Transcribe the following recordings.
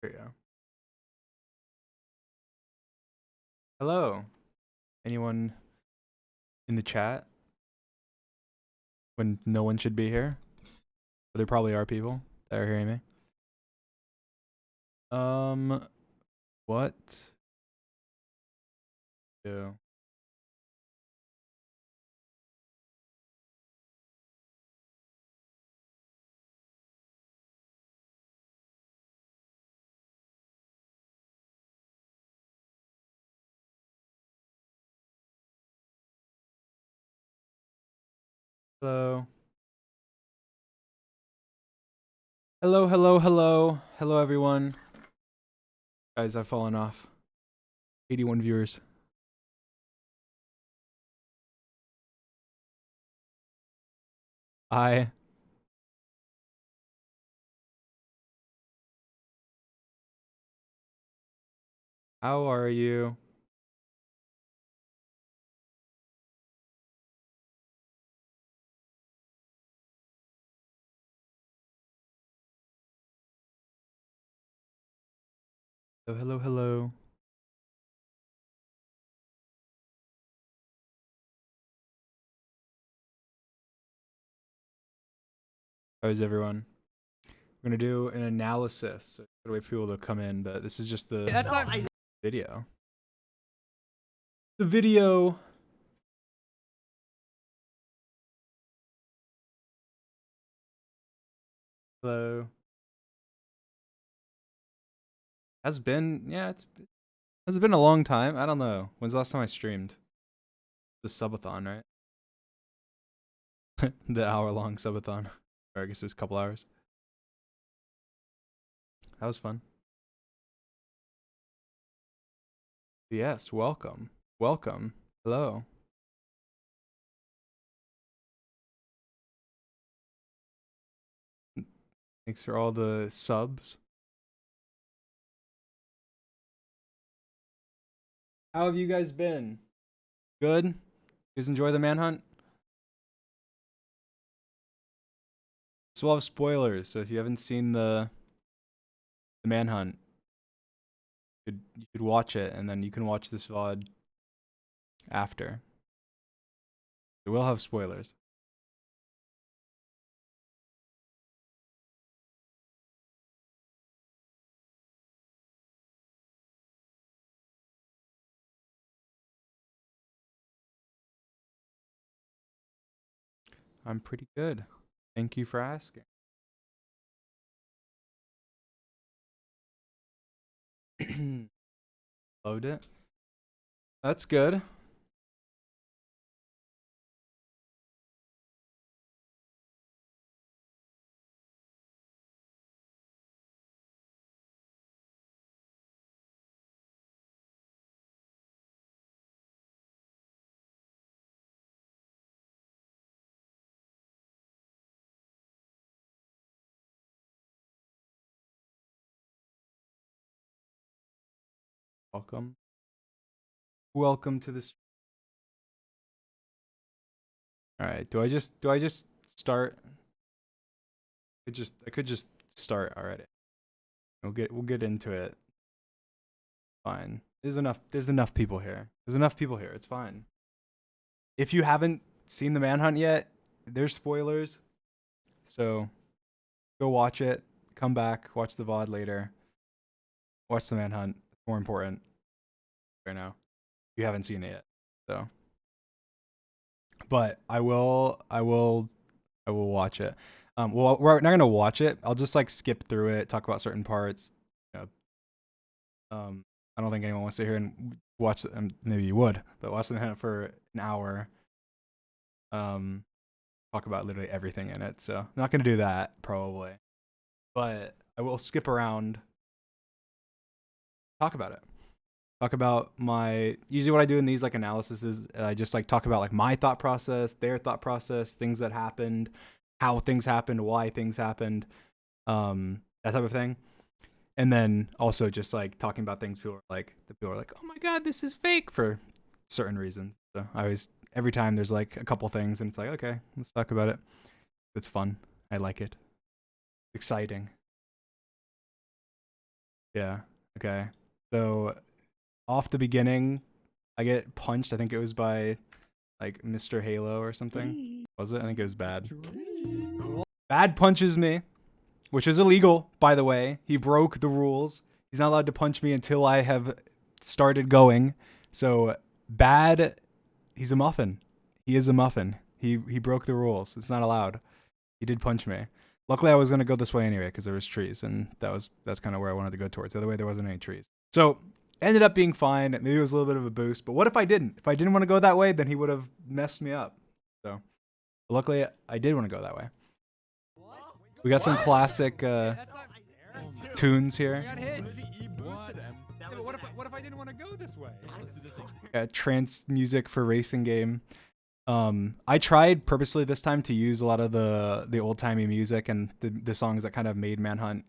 There you go. Hello. Anyone in the chat when no one should be here? But there probably are people that are hearing me. What? Do? Hello. Hello, hello, hello. Hello, everyone. Guys, I've fallen off. 81 viewers. Hi. How are you? Oh, hello, hello. How's everyone? We're gonna do an analysis. So gotta wait for people to come in, but this is just the video. The video. Hello. Has been has been a long time. I don't know. When's the last time I streamed? The subathon, right? The hour-long subathon. Or I guess it was a couple hours. That was fun. Yes, welcome. Welcome. Hello. Thanks for all the subs. How have you guys been? Good? You guys enjoy the manhunt? So we'll have spoilers, so if you haven't seen the manhunt, you could watch it, and then you can watch this VOD after. So we'll have spoilers. I'm pretty good. Thank you for asking. Load it. That's good. Welcome. Welcome to this. All right. Do I just start? I could just start already. We'll get into it. Fine. There's enough people here. There's enough people here. It's fine. If you haven't seen the manhunt yet, there's spoilers. So go watch it. Come back. Watch the VOD later. Watch the manhunt. It's more important right now. You haven't seen it yet. So but I will watch it. Well, we're not gonna watch it. I'll just like skip through it, talk about certain parts. You know, I don't think anyone wants to hear and watch. Maybe you would, but watch them for an hour. Talk about literally everything in it. So I'm not gonna do that probably, but I will skip around. Talk about it. Talk about my usually what I do in these like analysis is I just like talk about like my thought process, their thought process, things that happened, how things happened, why things happened, that type of thing. And then also just like talking about things people are like oh my god, this is fake for certain reasons. So I always every time there's like a couple things and it's like, okay, let's talk about it. It's fun. I like it. It's exciting. Yeah. Okay. So off the beginning, I get punched. I think it was by like Mr. Halo or something. Was it? I think it was Bad. Bad punches me, which is illegal, by the way. He broke the rules. He's not allowed to punch me until I have started going. So Bad, he's a muffin. He is a muffin. He broke the rules. It's not allowed. He did punch me. Luckily, I was gonna go this way anyway because there was trees, and that's kind of where I wanted to go towards. The other way, there wasn't any trees. So ended up being fine. Maybe it was a little bit of a boost. But what if I didn't? If I didn't want to go that way, then he would have messed me up. So luckily, I did want to go that way. We got some classic tunes here. What if I didn't want to go this way? Trance music for racing game. I tried purposely this time to use a lot of the old timey music and the songs that kind of made Manhunt,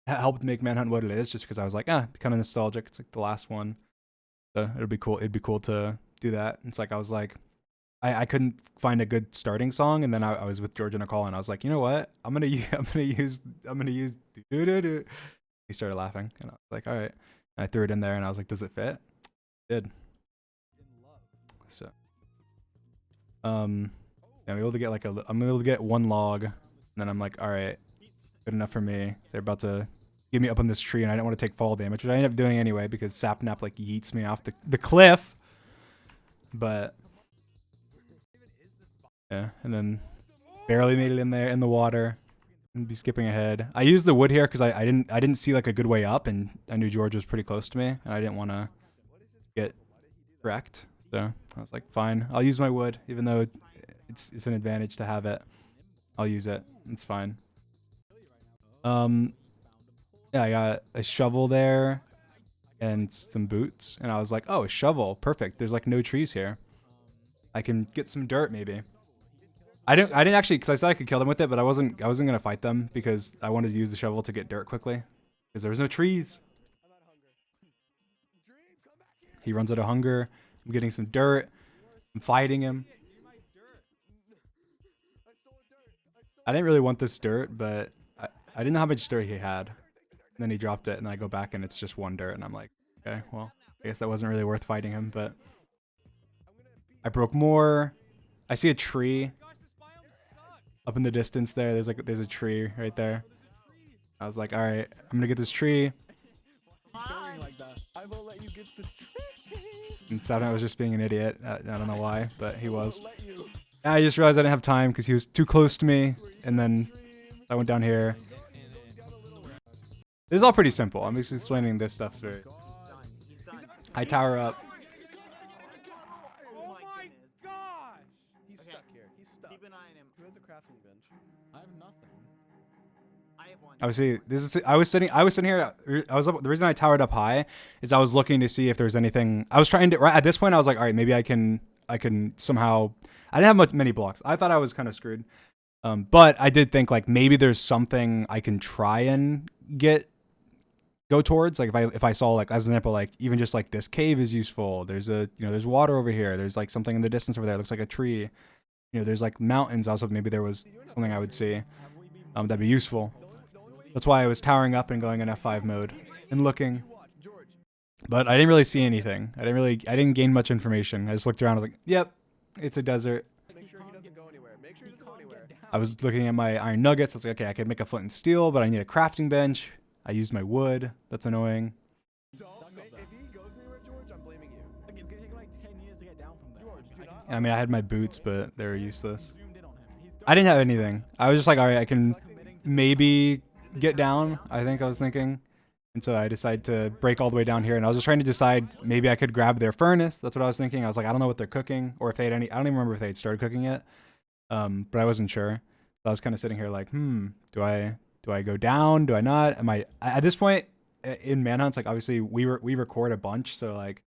helped make Manhunt what it is, just because I was like, kind of nostalgic. It's like the last one, so it'd be cool. It'd be cool to do that. It's like I was like, I couldn't find a good starting song, and then I was with George in a call, and I was like, you know what? I'm gonna use. He started laughing, and I was like, all right. And I threw it in there, and I was like, does it fit? It did. So. Yeah, I'm able to get I'm able to get one log, and then I'm like, all right, good enough for me. They're about to get me up on this tree, and I didn't want to take fall damage, which I ended up doing anyway because Sapnap like yeets me off the cliff. But yeah, and then barely made it in there in the water. And be skipping ahead. I used the wood here because I didn't see like a good way up, and I knew George was pretty close to me, and I didn't want to get wrecked. So I was like, fine, I'll use my wood, even though it's an advantage to have it. I'll use it. It's fine. Yeah, I got a shovel there and some boots, and I was like, oh, a shovel, perfect. There's like no trees here. I can get some dirt maybe. I didn't actually, because I said I could kill them with it, but I wasn't gonna fight them because I wanted to use the shovel to get dirt quickly because there was no trees. He runs out of hunger. I'm getting some dirt. I'm fighting him. I didn't really want this dirt, but I didn't know how much dirt he had. And then he dropped it, and I go back, and it's just one dirt, and I'm like, okay, well, I guess that wasn't really worth fighting him, but I broke more. I see a tree up in the distance there. There's a tree right there. I was like, all right, I'm gonna get this tree. And Sapnap was just being an idiot. I don't know why, but he was. And I just realized I didn't have time because he was too close to me, and then I went down here. This is all pretty simple. I'm just explaining this stuff straight. I tower up. Oh my gosh! He's stuck here. He's stuck. Keep an eye on him. Who has a crafting bench? I have nothing. I have one. Obviously, I was sitting here. The reason I towered up high is I was looking to see if there's anything. I was trying to. Right at this point, I was like, all right, maybe I can somehow. I didn't have many blocks. I thought I was kind of screwed. But I did think like maybe there's something I can try and go towards. Like if I saw like as an example, like even just like this cave is useful. There's there's water over here. There's like something in the distance over there. It looks like a tree. There's like mountains. Also, maybe there was something I would see. That'd be useful. That's why I was towering up and going in F5 mode and looking. But I didn't really see anything. I didn't gain much information. I just looked around. I was like, yep, it's a desert. Make sure he doesn't go anywhere. Make sure he doesn't go anywhere. I was looking at my iron nuggets. I was like, okay, I could make a flint and steel, but I need a crafting bench. I used my wood. That's annoying. If he goes anywhere, George, I'm blaming you. It's gonna take like 10 years to get down from there. George, do not. I mean, I had my boots, but they were useless. I didn't have anything. I was just like, all right, I can maybe get down. I think I was thinking. And so I decided to break all the way down here, and I was just trying to decide maybe I could grab their furnace. That's what I was thinking. I was like, I don't know what they're cooking, or if they had any. I don't even remember if they had started cooking yet. But I wasn't sure. So I was kind of sitting here like, do I go down? Do I not? Am I at this point in Manhunts? Like obviously we record a bunch, so like,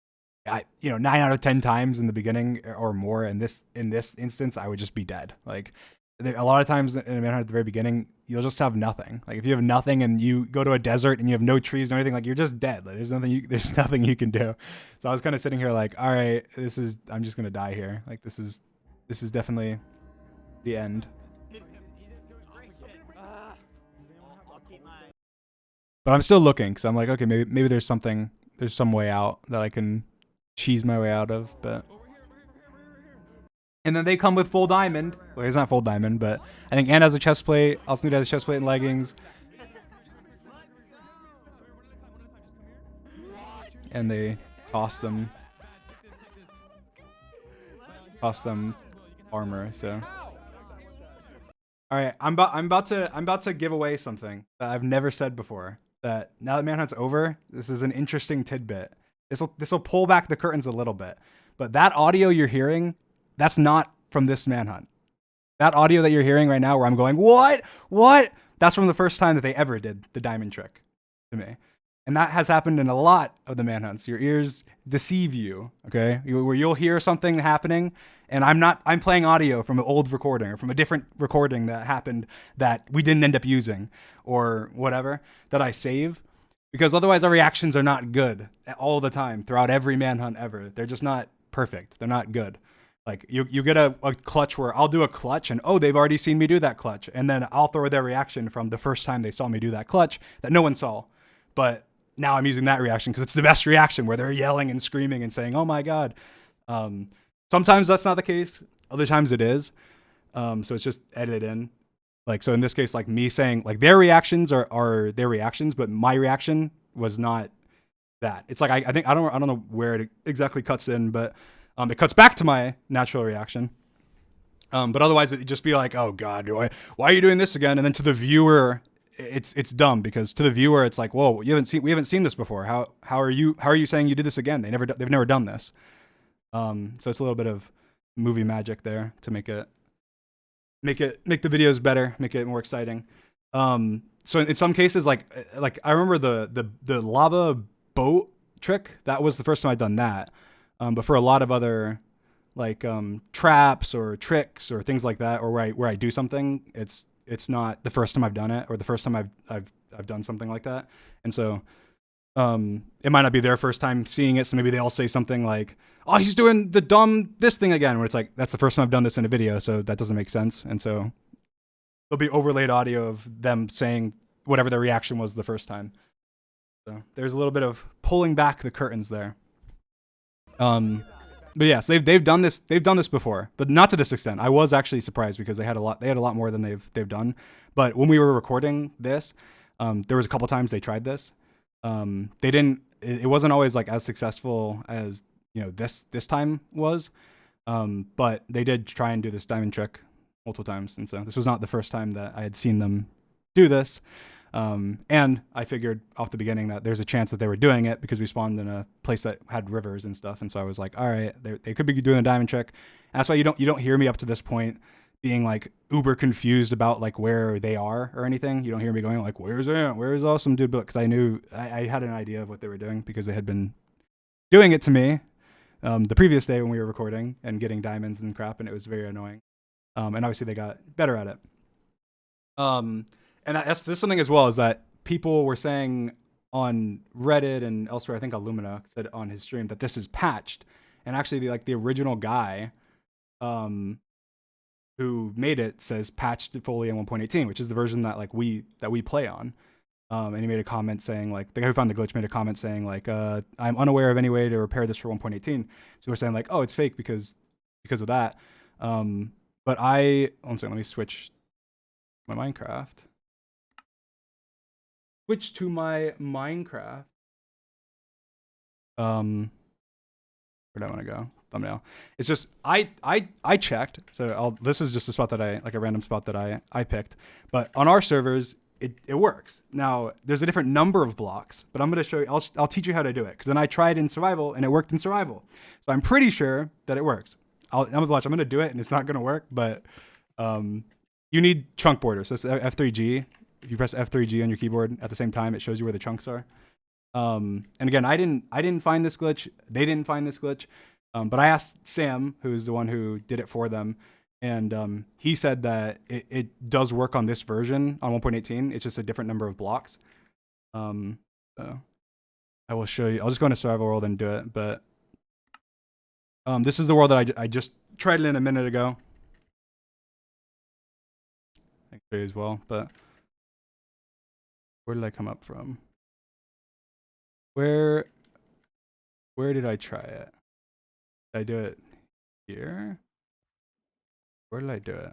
9 out of 10 times in the beginning or more. In this instance, I would just be dead. Like a lot of times in a Manhunt at the very beginning, you'll just have nothing. Like if you have nothing and you go to a desert and you have no trees or anything, like you're just dead. Like there's nothing you can do. So I was kind of sitting here like, all right, I'm just gonna die here. Like this is definitely the end. But I'm still looking because I'm like, okay, maybe there's something, there's some way out that I can cheese my way out of. But and then they come with full diamond. Well, it's not full diamond, but I think Ann has a chest plate. Also, has a chest plate and leggings. And they toss them armor. So, all right, I'm about to give away something that I've never said before. That now that Manhunt's over, this is an interesting tidbit. This will pull back the curtains a little bit. But that audio you're hearing, that's not from this Manhunt. That audio that you're hearing right now, where I'm going, what? That's from the first time that they ever did the diamond trick to me. And that has happened in a lot of the Manhunts. Your ears deceive you, okay? Where you'll hear something happening, and I'm playing audio from an old recording or from a different recording that happened that we didn't end up using or whatever that I save. Because otherwise our reactions are not good all the time throughout every Manhunt ever. They're just not perfect. They're not good. Like you get a clutch where I'll do a clutch and they've already seen me do that clutch. And then I'll throw their reaction from the first time they saw me do that clutch that no one saw. But now I'm using that reaction because it's the best reaction where they're yelling and screaming and saying, oh my God. Sometimes that's not the case. Other times it is. So it's just edited in. Like, so in this case, like me saying like their reactions are their reactions, but my reaction was not that. It's like, I think, I don't know where it exactly cuts in, but it cuts back to my natural reaction. But otherwise it'd just be like, oh God, why are you doing this again? And then to the viewer, it's dumb because to the viewer, it's like, whoa, we haven't seen this before. How are you saying you did this again? They've never done this. So it's a little bit of movie magic there to make the videos better, make it more exciting. So in some cases, like I remember the lava boat trick. That was the first time I'd done that. But for a lot of other like traps or tricks or things like that, or where I do something, it's not the first time I've done it or the first time I've done something like that. And so it might not be their first time seeing it, so maybe they all say something like, oh, he's doing the dumb this thing again, where it's like, that's the first time I've done this in a video, so that doesn't make sense. And so there'll be overlaid audio of them saying whatever their reaction was the first time. So there's a little bit of pulling back the curtains there. But yes, they've done this before, but not to this extent. I was actually surprised because they had a lot more than they've done. But when we were recording this, there was a couple times they tried this. It wasn't always like as successful as, you know, this time was. But they did try and do this diamond trick multiple times. And so this was not the first time that I had seen them do this. And I figured off the beginning that there's a chance that they were doing it because we spawned in a place that had rivers and stuff. And so I was like, all right, they could be doing a diamond trick. And that's why you don't hear me up to this point being like uber confused about like where they are or anything. You don't hear me going like, where's Ant? Where's awesome dude? Because I knew I had an idea of what they were doing because they had been doing it to me the previous day when we were recording and getting diamonds and crap, and it was very annoying. And obviously they got better at it. And that's something as well, is that people were saying on Reddit and elsewhere, I think Illumina said on his stream that this is patched. And actually the original guy who made it says patched fully in 1.18, which is the version that we play on. And he made a comment saying, like, the guy who found the glitch made a comment saying, like, I'm unaware of any way to repair this for 1.18. So we're saying like, oh, it's fake because of that. But one second, let me switch my Minecraft. Switch to my Minecraft. Where do I want to go? Thumbnail. It's just I checked. So this is just a spot that a random spot that I picked. But on our servers, it works. Now there's a different number of blocks, but I'm gonna show you. I'll teach you how to do it because then I tried in survival and it worked in survival. So I'm pretty sure that it works. I'm gonna do it and it's not gonna work, but you need chunk borders. So it's F3G. If you press F3G on your keyboard at the same time, it shows you where the chunks are. And again, I didn't find this glitch. They didn't find this glitch. But I asked Sam, who's the one who did it for them, and he said that it does work on this version on 1.18. It's just a different number of blocks. So I will show you. I'll just go into survival world and do it. But this is the world that I just tried it in a minute ago. I can show you as well, but where did I come up from? Where did I try it? Did I do it here? Where did I do it?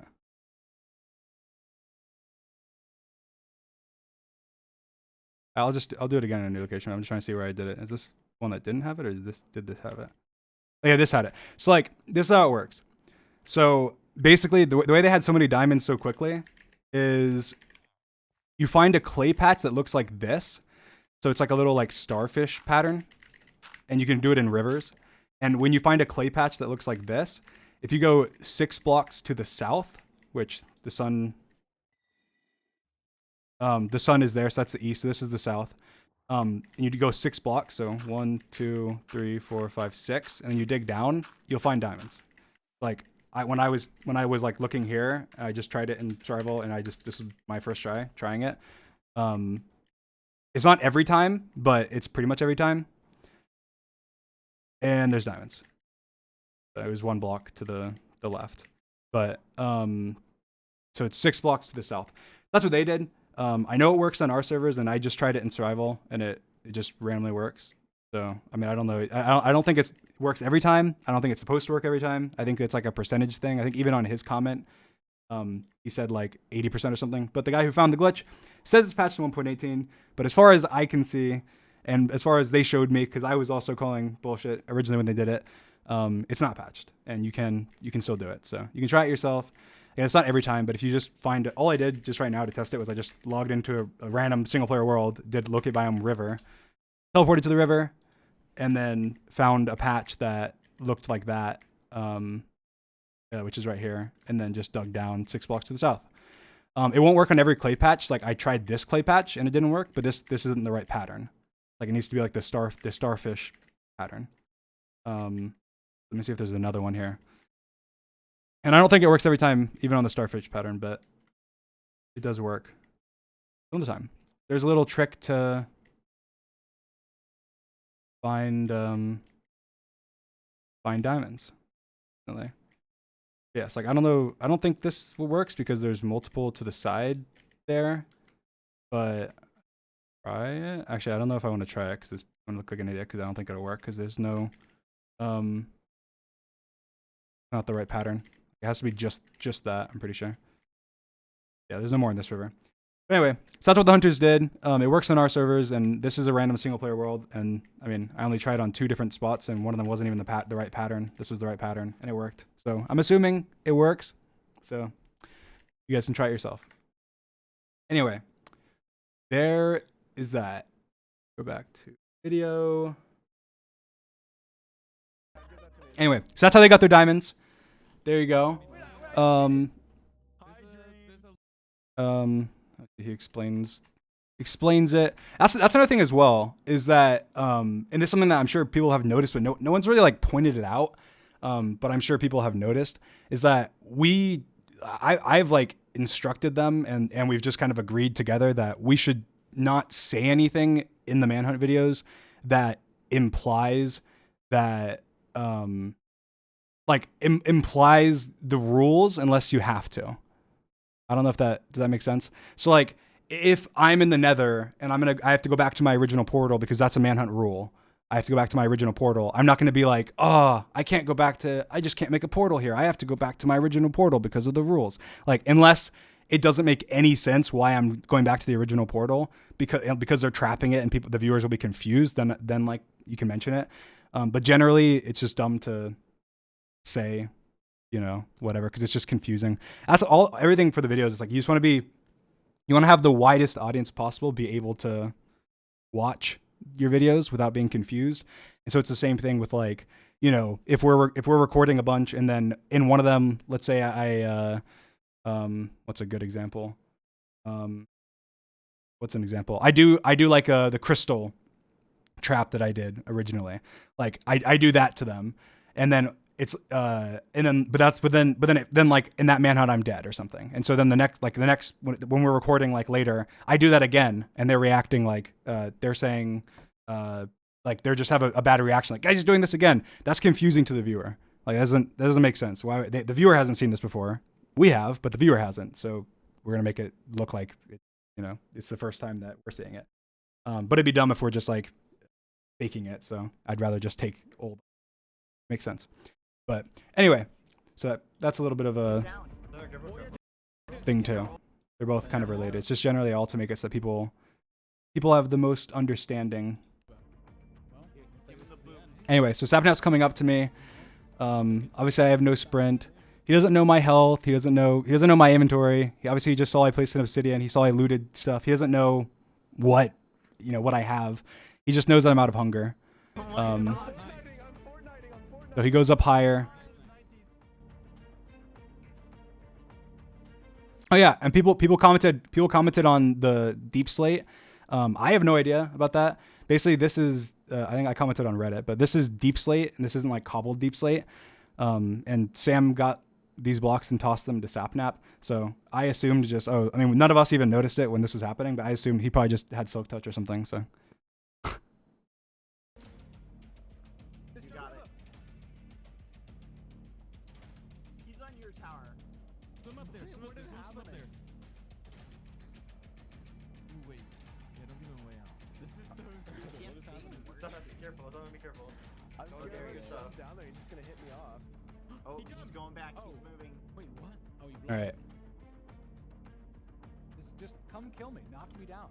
I'll do it again in a new location. I'm just trying to see where I did it. Is this one that didn't have it, or did this have it? Oh, yeah, this had it. So like this is how it works. So basically, the way they had so many diamonds so quickly is you find a clay patch that looks like this. So it's like a little like starfish pattern, and you can do it in rivers. And when you find a clay patch that looks like this, if you go 6 blocks to the south, which the sun is there, so that's the east. So this is the south. And you go 6 blocks, so 1, 2, 3, 4, 5, 6, and then you dig down, you'll find diamonds. Like when I was like looking here, I just tried it in survival, and this is my first trying it. It's not every time, but it's pretty much every time. And there's diamonds. It was 1 block to the left, but so it's 6 blocks to the south. That's what they did. I know it works on our servers, and I just tried it in survival, and it just randomly works. So I mean, I don't know. I don't think it works every time. I don't think it's supposed to work every time. I think it's like a percentage thing. I think even on his comment, he said like 80% or something. But the guy who found the glitch says it's patched to 1.18. But as far as I can see, and as far as they showed me, because I was also calling bullshit originally when they did it, it's not patched, and you can still do it. So you can try it yourself. And it's not every time, but if you just find it, all I did just right now to test it was I just logged into a random single player world, did locate biome river, teleported to the river, and then found a patch that looked like that, which is right here, and then just dug down 6 blocks to the south. It won't work on every clay patch. Like I tried this clay patch and it didn't work, but this isn't the right pattern. Like it needs to be like the starfish pattern. Let me see if there's another one here. And I don't think it works every time, even on the starfish pattern, but it does work some of the time. There's a little trick to find diamonds. Really. Yes, like I don't know. I don't think this works because there's multiple to the side there, but try it. Actually, I don't know if I want to try it because it's going to look like an idiot because I don't think it'll work because there's no not the right pattern. It has to be just that, I'm pretty sure. Yeah, there's no more in this river. But anyway, so that's what the hunters did. It works on our servers, and this is a random single player world. And I mean, I only tried on 2 different spots, and one of them wasn't even the right pattern. This was the right pattern, and it worked. So I'm assuming it works. So you guys can try it yourself. Anyway, there is that. Go back to video. Anyway, so that's how they got their diamonds. There you go. He explains it. That's another thing as well, is that and it's something that I'm sure people have noticed, but no one's really like pointed it out. But I'm sure people have noticed, is that I've like instructed them, and we've just kind of agreed together that we should not say anything in the Manhunt videos that implies that implies the rules unless you have to. I don't know if does that make sense? So like if I'm in the Nether and I have to go back to my original portal because that's a Manhunt rule. I have to go back to my original portal. I'm not going to be like, I just can't make a portal here. I have to go back to my original portal because of the rules. Like, unless it doesn't make any sense why I'm going back to the original portal because they're trapping it and the viewers will be confused, then like you can mention it. But generally it's just dumb to say, whatever, because it's just confusing. That's everything for the videos. It's like you want to have the widest audience possible be able to watch your videos without being confused. And so it's the same thing with like, if we're recording a bunch and then in one of them, let's say what's a good example? What's an example? I do like the crystal trap that I did originally. Like I do that to them, and then it's then like in that manhunt I'm dead or something. And so then the next when we're recording like later, I do that again, and they're reacting like they're saying like they just have a bad reaction, like guys, he's doing this again. That's confusing to the viewer. Like that doesn't make sense. Why the viewer hasn't seen this before? We have, but the viewer hasn't. So we're gonna make it look like it's the first time that we're seeing it. But it'd be dumb if we're just like faking it. So I'd rather just take old. Makes sense. But anyway, so that's a little bit of a thing too. They're both kind of related. It's just generally all to make it so that people have the most understanding. Anyway, so Sapnap's coming up to me. Obviously I have no sprint. He doesn't know my health. He doesn't know my inventory. He obviously just saw I placed an obsidian. He saw I looted stuff. He doesn't know what I have. He just knows that I'm out of hunger. So he goes up higher. Oh yeah, and people commented on the deep slate. I have no idea about that. Basically, this is I think I commented on Reddit, but this is deep slate, and this isn't like cobbled deep slate. And Sam got these blocks and tossed them to Sapnap. So I assumed none of us even noticed it when this was happening, but I assumed he probably just had silk touch or something. So. Be careful. I'm scared he's down there. He's just gonna hit me off. Oh, he's going back. He's moving. Wait, what? Oh, he all right. Just come kill me. Knock me down.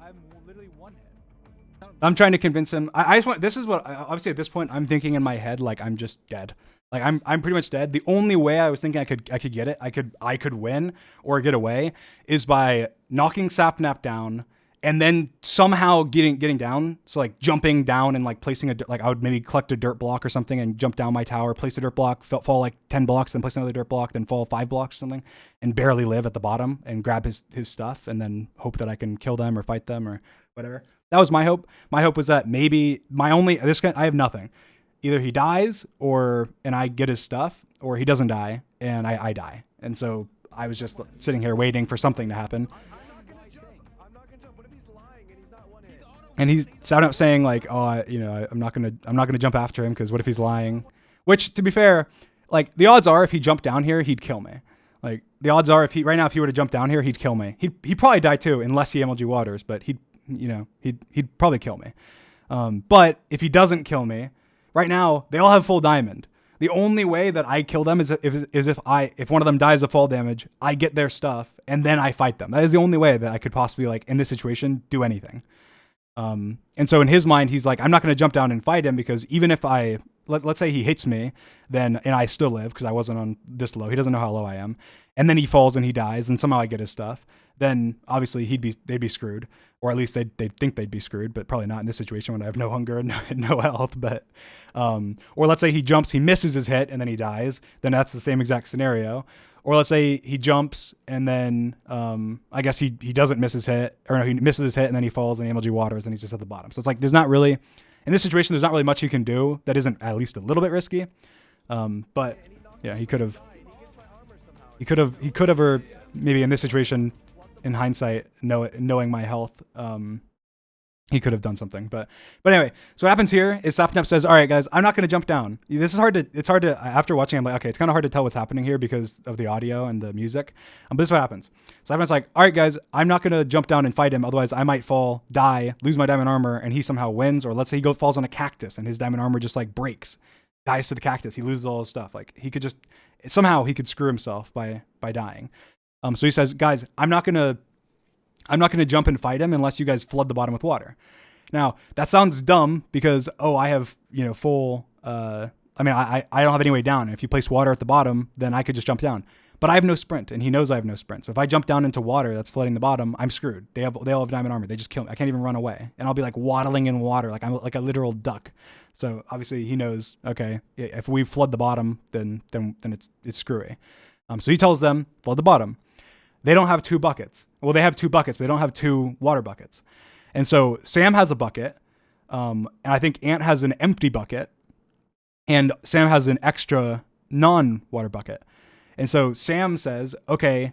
I'm literally one hit. I'm trying to convince him. I just want. This is what obviously at this point I'm thinking in my head like I'm just dead. Like I'm pretty much dead. The only way I was thinking I could get it, I could win or get away is by knocking Sapnap down. And then somehow getting down, so like jumping down and like placing I would maybe collect a dirt block or something and jump down my tower, place a dirt block, fall like 10 blocks, then place another dirt block, then fall 5 blocks or something, and barely live at the bottom and grab his stuff and then hope that I can kill them or fight them or whatever. That was my hope. My hope was that maybe I have nothing. Either he dies and I get his stuff, or he doesn't die and I die. And so I was just sitting here waiting for something to happen. And he's Sapnap saying like, oh, I'm not gonna jump after him because what if he's lying? Which, to be fair, like the odds are if he jumped down here, he'd kill me. Like the odds are if he were to jump down here, he'd kill me. He'd probably die too, unless he MLG waters. But he'd probably kill me. But if he doesn't kill me, right now they all have full diamond. The only way that I kill them is if one of them dies of fall damage, I get their stuff and then I fight them. That is the only way that I could possibly like in this situation do anything. And so in his mind, he's like, I'm not going to jump down and fight him because even if let's say he hits me, and I still live because I wasn't on this low. He doesn't know how low I am. And then he falls and he dies and somehow I get his stuff. Then obviously they'd be screwed, or at least they'd think they'd be screwed, but probably not in this situation when I have no hunger and no health. But, or let's say he jumps, he misses his hit and then he dies. Then that's the same exact scenario. Or let's say he jumps and then I guess he doesn't miss his hit, or no, he misses his hit and then he falls and he MLG waters and he's just at the bottom. So it's like in this situation there's not really much you can do that isn't at least a little bit risky. But yeah, he could have, or maybe in this situation, in hindsight, knowing my health, he could have done something. But anyway, so what happens here is Sapnap says, all right, guys, I'm not going to jump down. It's hard to, after watching, I'm like, okay, it's kind of hard to tell what's happening here because of the audio and the music. But this is what happens. Sapnap's like, all right, guys, I'm not going to jump down and fight him. Otherwise I might fall, die, lose my diamond armor, and he somehow wins. Or let's say he falls on a cactus and his diamond armor just like breaks, dies to the cactus. He loses all his stuff. Like he could somehow screw himself by dying. So he says, guys, I'm not gonna jump and fight him unless you guys flood the bottom with water. Now that sounds dumb because I have full. I don't have any way down. If you place water at the bottom, then I could just jump down. But I have no sprint, and he knows I have no sprint. So if I jump down into water that's flooding the bottom, I'm screwed. They all have diamond armor. They just kill me. I can't even run away, and I'll be like waddling in water, like I'm like a literal duck. So obviously he knows. Okay, if we flood the bottom, then it's screwy. So he tells them flood the bottom. They don't have 2 buckets. Well, they have 2 buckets, but they don't have 2 water buckets. And so Sam has a bucket, and I think Ant has an empty bucket, and Sam has an extra non-water bucket. And so Sam says, okay,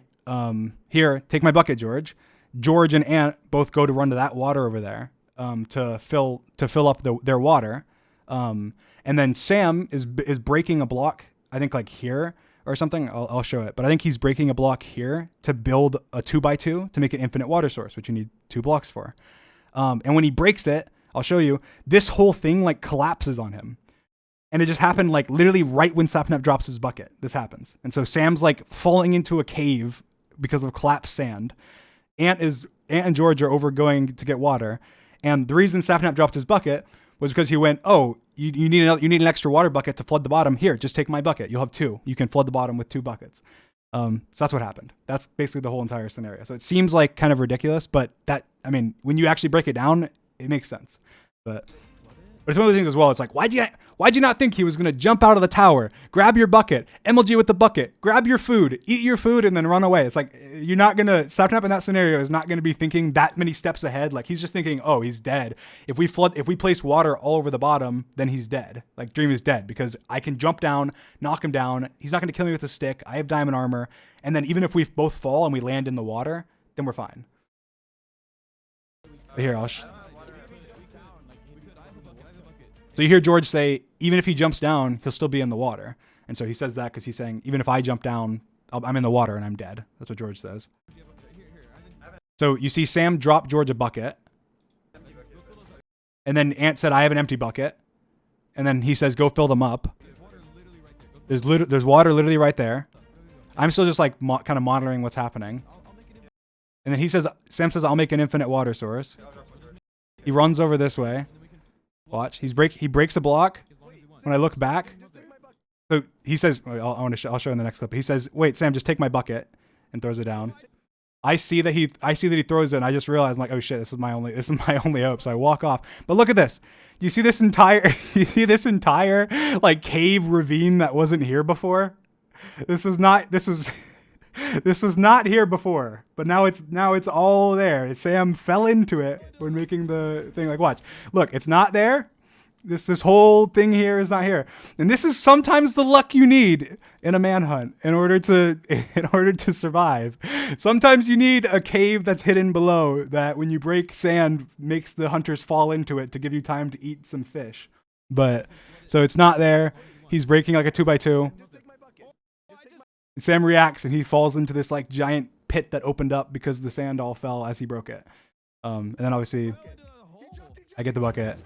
here, take my bucket, George. George and Ant both go to run to that water over there to fill up their water. And then Sam is breaking a block, I think like here, or something. I'll show it. But I think he's breaking a block here to build a 2x2 to make an infinite water source, which you need 2 blocks for. And when he breaks it, I'll show you. This whole thing like collapses on him. And it just happened like literally right when Sapnap drops his bucket. This happens. And so Sam's like falling into a cave because of collapsed sand. Ant and George are over going to get water. And the reason Sapnap dropped his bucket was because he went, oh, you need an extra water bucket to flood the bottom. Here, just take my bucket. You'll have 2. You can flood the bottom with 2 buckets. So that's what happened. That's basically the whole entire scenario. So it seems like kind of ridiculous, but when you actually break it down, it makes sense. But it's one of the things as well. It's like, why'd you not think he was going to jump out of the tower, grab your bucket, MLG with the bucket, grab your food, eat your food, and then run away? It's like, you're not going to, Sapnap in that scenario is not going to be thinking that many steps ahead. Like, he's just thinking, oh, he's dead. If we place water all over the bottom, then he's dead. Like, Dream is dead because I can jump down, knock him down. He's not going to kill me with a stick. I have diamond armor. And then even if we both fall and we land in the water, then we're fine. But here, so you hear George say, even if he jumps down, he'll still be in the water. And so he says that because he's saying, even if I jump down, I'm in the water and I'm dead. That's what George says. So you see Sam drop George a bucket. And then Ant said, I have an empty bucket. And then he says, go fill them up. There's water literally right there. I'm still just like kind of monitoring what's happening. And then Sam says, I'll make an infinite water source. He runs over this way. Watch. He breaks a block. When I look back, so he says, I'll show in the next clip. He says, wait, Sam, just take my bucket, and throws it down. I see that he throws it, and I just realized, I'm like, oh shit, this is my only hope. So I walk off. But look at this. You see this entire like cave ravine that wasn't here before? This was not here before, but now it's all there. Sam fell into it when making the thing. Like, watch, look, it's not there. This whole thing here is not here, and this is sometimes the luck you need in a manhunt in order to survive. Sometimes you need a cave that's hidden below that, when you break sand, makes the hunters fall into it to give you time to eat some fish. But so it's not there. He's breaking like a 2x2. Sam reacts and he falls into this like giant pit that opened up because the sand all fell as he broke it. And then obviously I get the bucket.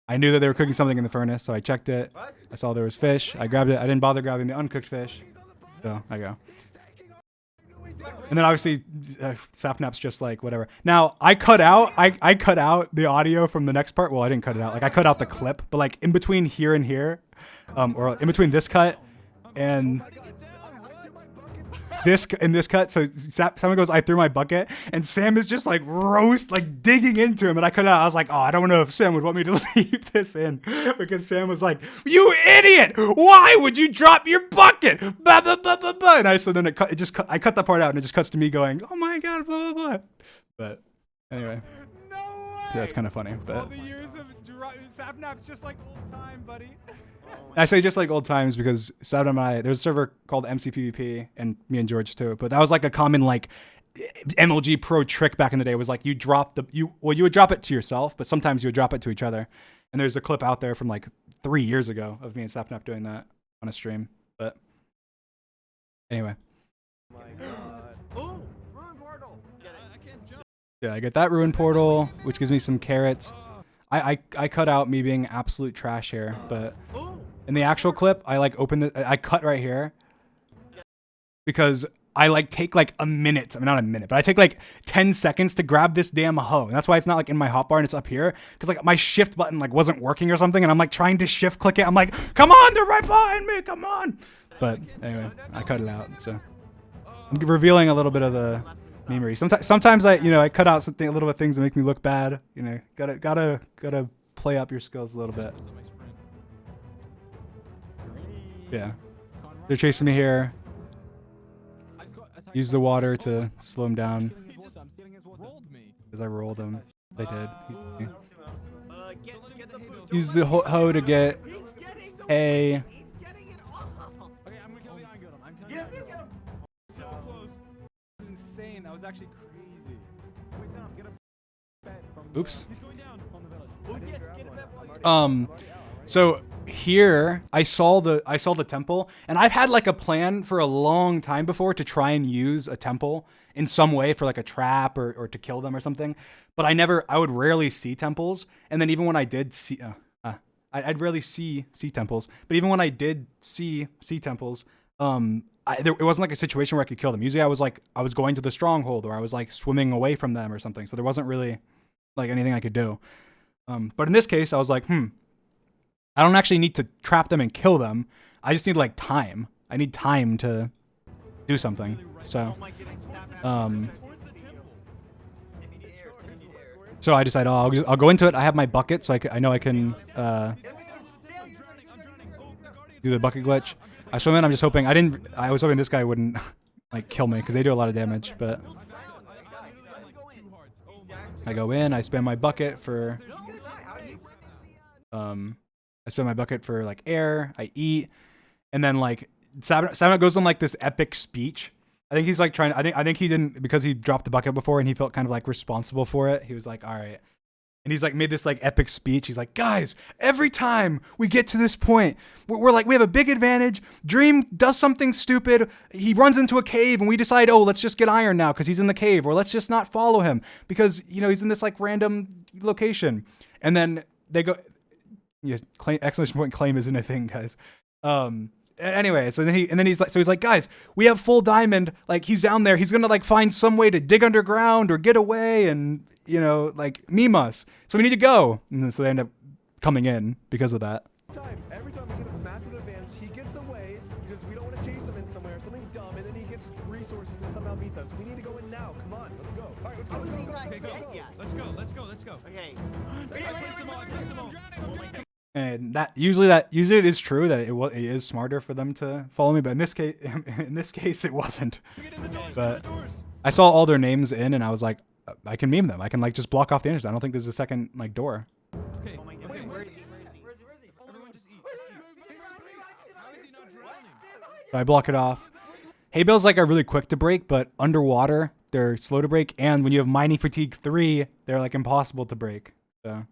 I knew that they were cooking something in the furnace, so I checked it. I saw there was fish. I grabbed it. I didn't bother grabbing the uncooked fish. So I go. And then obviously Sapnap's just like, whatever. Now I cut out the audio from the next part. Well, I didn't cut it out. Like, I cut out the clip, but like in between here and here, or in between this cut and this cut, so someone goes, I threw my bucket, and Sam is just like digging into him, and I cut out. I was like, oh, I don't know if Sam would want me to leave this in, because Sam was like, you idiot, why would you drop your bucket, blah blah blah blah blah. And I cut that part out, and it just cuts to me going, oh my god, blah blah blah. But anyway, no way. Yeah, it's kind of funny. But all the years of Sapnap's just like old time, buddy. I say just like old times because Sapnap and I, there's a server called MCPVP, and me and George too. But that was like a common like MLG pro trick back in the day. Was like you would drop it to yourself, but sometimes you would drop it to each other. And there's a clip out there from like 3 years ago of me and Sapnap doing that on a stream. But anyway. Oh my god. Ooh, ruin portal. I can't jump. Yeah, I get that ruin portal, which gives me some carrots. I cut out me being absolute trash here, but in the actual clip, I like I cut right here because I like take like a minute. I mean, not a minute, but I take like 10 seconds to grab this damn hoe. And that's why it's not like in my hotbar and it's up here. Cause like my shift button like wasn't working or something. And I'm like trying to shift click it. I'm like, come on, they're right behind me. Come on. But anyway, I cut it out. So I'm revealing a little bit of the memory. Sometimes I cut out a little bit of things that make me look bad. You know, gotta play up your skills a little bit. Yeah, they're chasing me here. Use the water to slow him down. As I rolled him, they did. Use the hoe to get a. Insane. That was actually crazy. Oops. So here I saw the temple, and I've had like a plan for a long time before to try and use a temple in some way for like a trap or to kill them or something. But I would rarely see temples. And then even when I did see, I'd rarely see temples. But even when I did see temples, it wasn't like a situation where I could kill them. Usually I was going to the stronghold, or I was like swimming away from them or something. So there wasn't really like anything I could do. But in this case, I was like, I don't actually need to trap them and kill them. I just need like time. I need time to do something. So, so I decided, I'll go into it. I have my bucket, so I know I can do the bucket glitch. I swim in. I'm just hoping I was hoping this guy wouldn't like kill me because they do a lot of damage. But I go in. I spam my bucket for like air. I eat, and then like Sapnap goes on like this epic speech. I think he's like trying. I think he didn't, because he dropped the bucket before and he felt kind of like responsible for it. He was like, all right. And he's like made this like epic speech. He's like, guys, every time we get to this point, we're like, we have a big advantage. Dream does something stupid. He runs into a cave and we decide, oh, let's just get iron now because he's in the cave, or let's just not follow him because, you know, he's in this like random location. And then they go, yes, exclamation point claim isn't a thing, guys. Anyway, so then he's like, guys, we have full diamond. Like, he's down there. He's gonna like find some way to dig underground or get away and, you know, like meme us. So we need to go. And then, so they end up coming in because of that. Every time we get this massive advantage, he gets away because we don't want to chase him in somewhere, something dumb, and then he gets resources and somehow meets us. We need to go in now. Come on, let's go. All right, let's go. Let's go. Okay. And usually it is true that it is smarter for them to follow me, but in this case it wasn't. But I saw all their names in, and I was like, I can meme them. I can like just block off the entrance. I don't think there's a second like door. Okay. Where is he? Everyone just eat. How is he not drowning? So I block it off. Hay bales like are really quick to break, but underwater they're slow to break, and when you have mining fatigue 3, they're like impossible to break. So.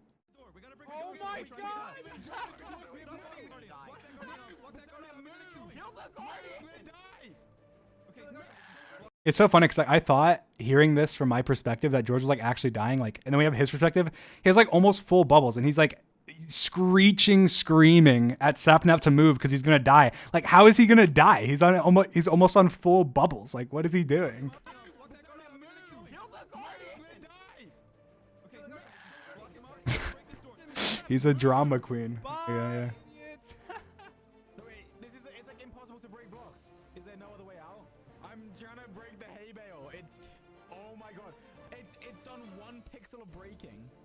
It's so funny because like, I thought, hearing this from my perspective, that George was like actually dying. Like, and then we have his perspective. He has like almost full bubbles, and he's like screaming at Sapnap to move because he's gonna die. Like, how is he gonna die? He's almost on full bubbles. Like, what is he doing? He's a drama queen. Yeah.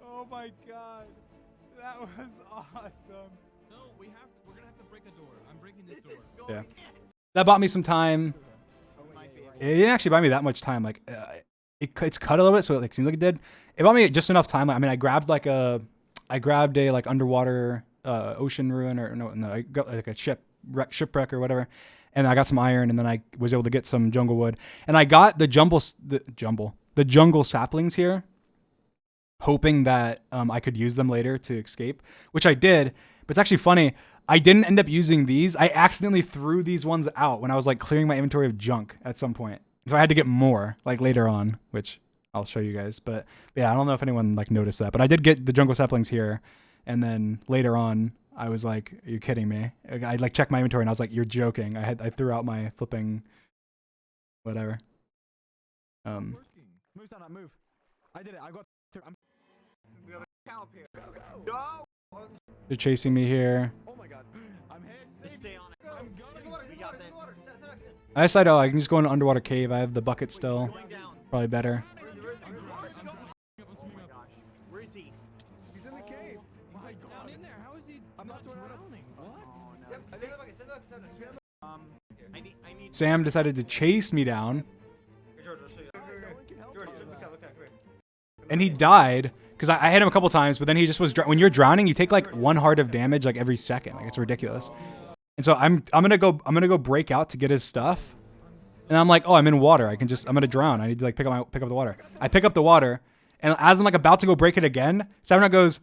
Oh my god, that was awesome. No, we're gonna have to break a door. I'm breaking this door. Yeah, that bought me some time. It didn't actually buy me that much time. Like, it's cut a little bit, so it like seems like it did. It bought me just enough time. I mean, I grabbed a like underwater ocean ruin, or no, I got like a shipwreck or whatever, and I got some iron, and then I was able to get some jungle wood, and I got the jungle saplings here, hoping that I could use them later to escape, which I did. But it's actually funny, I didn't end up using these. I accidentally threw these ones out when I was like clearing my inventory of junk at some point. So I had to get more like later on, which I'll show you guys. But yeah, I don't know if anyone like noticed that, but I did get the jungle saplings here. And then later on, I was like, are you kidding me? I like checked my inventory and I was like, you're joking. I threw out my flipping whatever. Move, Sapnap, move. I did it. I got. Go. They're chasing me here. Oh my god. I'm here. Just stay on it. I'm going. We got this. I decided, I can just go in an underwater cave. I have the bucket still. Probably better. Where is he? He's in the cave. He's like down in there. How is he? I'm not drowning. What? Sam decided to chase me down. And he died because I hit him a couple times, but then he just was. When you're drowning, you take like 1 heart of damage like every second. Like, it's ridiculous. And so I'm gonna go break out to get his stuff, and I'm like, oh, I'm in water. I'm gonna drown. I need to like pick up the water. I pick up the water, and as I'm like about to go break it again, Sapnap goes,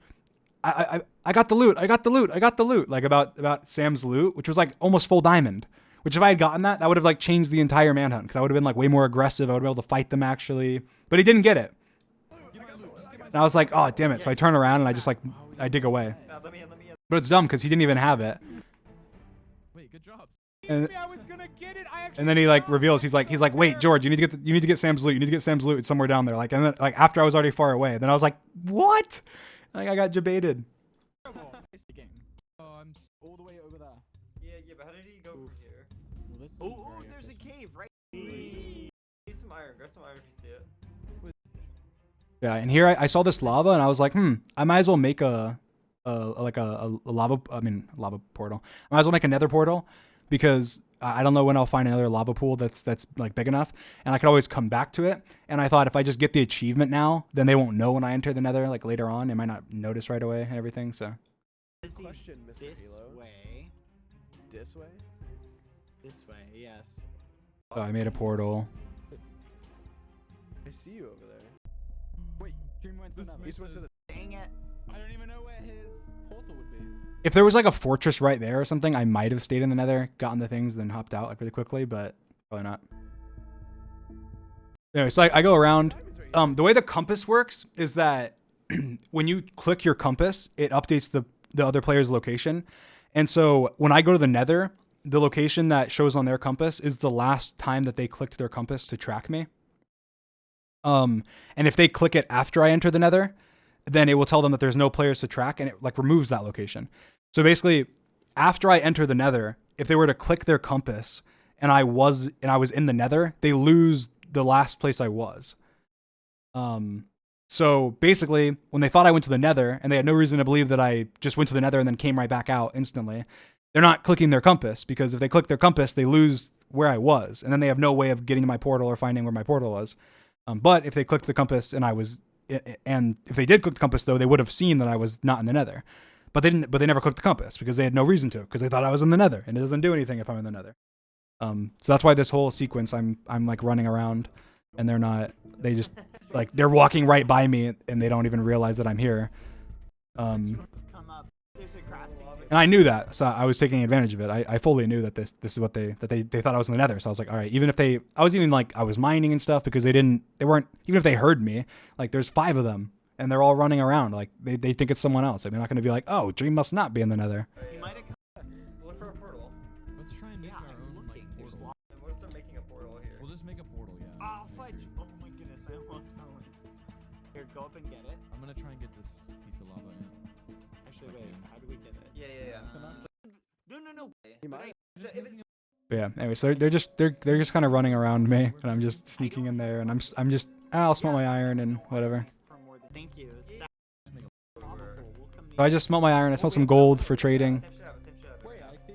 I got the loot. I got the loot. I got the loot. Like about Sam's loot, which was like almost full diamond. Which if I had gotten that, that would have like changed the entire manhunt because I would have been like way more aggressive. I would have been able to fight them actually. But he didn't get it. And I was like, oh damn it. So I turn around and I just like I dig away. But it's dumb because he didn't even have it. Wait, good job. And, I was gonna get it. and then he like reveals he's like wait George, you need to get Sam's loot. You need to get Sam's loot. It's somewhere down there. Like and then like after I was already far away. Then I was like, what? Like I got debated. Oh, I'm all the way over there. Yeah, but how did he go from here? Well, this Oh, there's a cave right. Need some iron. Grab some iron if you see it. Yeah, and here I saw this lava and I was like, I might as well make a lava portal. I might as well make a nether portal because I don't know when I'll find another lava pool that's like big enough, and I could always come back to it. And I thought if I just get the achievement now, then they won't know when I enter the nether like later on. They might not notice right away and everything. So Question, Mr. This Halo. way. This way? This way, yes. I made a portal. I see you over there. Wait, Dream went to He just went to the. Dang it. I don't even know where his portal would be. If there was like a fortress right there or something, I might have stayed in the nether, gotten the things, then hopped out like really quickly, but probably not. Anyway, so I go around. The way the compass works is that when you click your compass, it updates the other player's location. And so when I go to the nether, the location that shows on their compass is the last time that they clicked their compass to track me. And if they click it after I enter the nether, then it will tell them that there's no players to track and it like removes that location. So basically, after I enter the nether, if they were to click their compass and I was in the nether, they lose the last place I was. So basically, when they thought I went to the nether and they had no reason to believe that I just went to the nether and then came right back out instantly, they're not clicking their compass because if they click their compass, they lose where I was. And then they have no way of getting to my portal or finding where my portal was. But if they clicked the compass and if they did click the compass though, they would have seen that I was not in the nether. But they never clicked the compass because they had no reason to, because they thought I was in the nether and it doesn't do anything if I'm in the nether. So that's why this whole sequence I'm like running around and they're not, they just like, they're walking right by me and they don't even realize that I'm here. Come up. There's a crafting table. And I knew that, so I was taking advantage of it. I fully knew that this is what they thought I was in the nether. So I was like, all right, even if I was mining and stuff because they weren't, even if they heard me, like there's 5 of them and they're all running around. Like they think it's someone else. Like they're not going to be like, oh, Dream must not be in the nether. He might have come. Look for a portal. Let's try and make Yeah, our I'm own looking. like There's portal. And we'll start making a portal here. We'll just make a portal, yeah. Oh, fudge. Oh my goodness, I almost fell in. Here, go up and get it. I'm gonna try and get this piece of lava in. Actually, wait, Okay. how do we get it? Yeah. No. He might. If it's But yeah. Anyway, so they're just kind of running around me, and I'm just sneaking in there, and I'm just I'll smelt my iron and whatever. For more than thank you. We'll come So I just smelt my iron. I smelt some gold for trading, same shit happens. Wait, I see.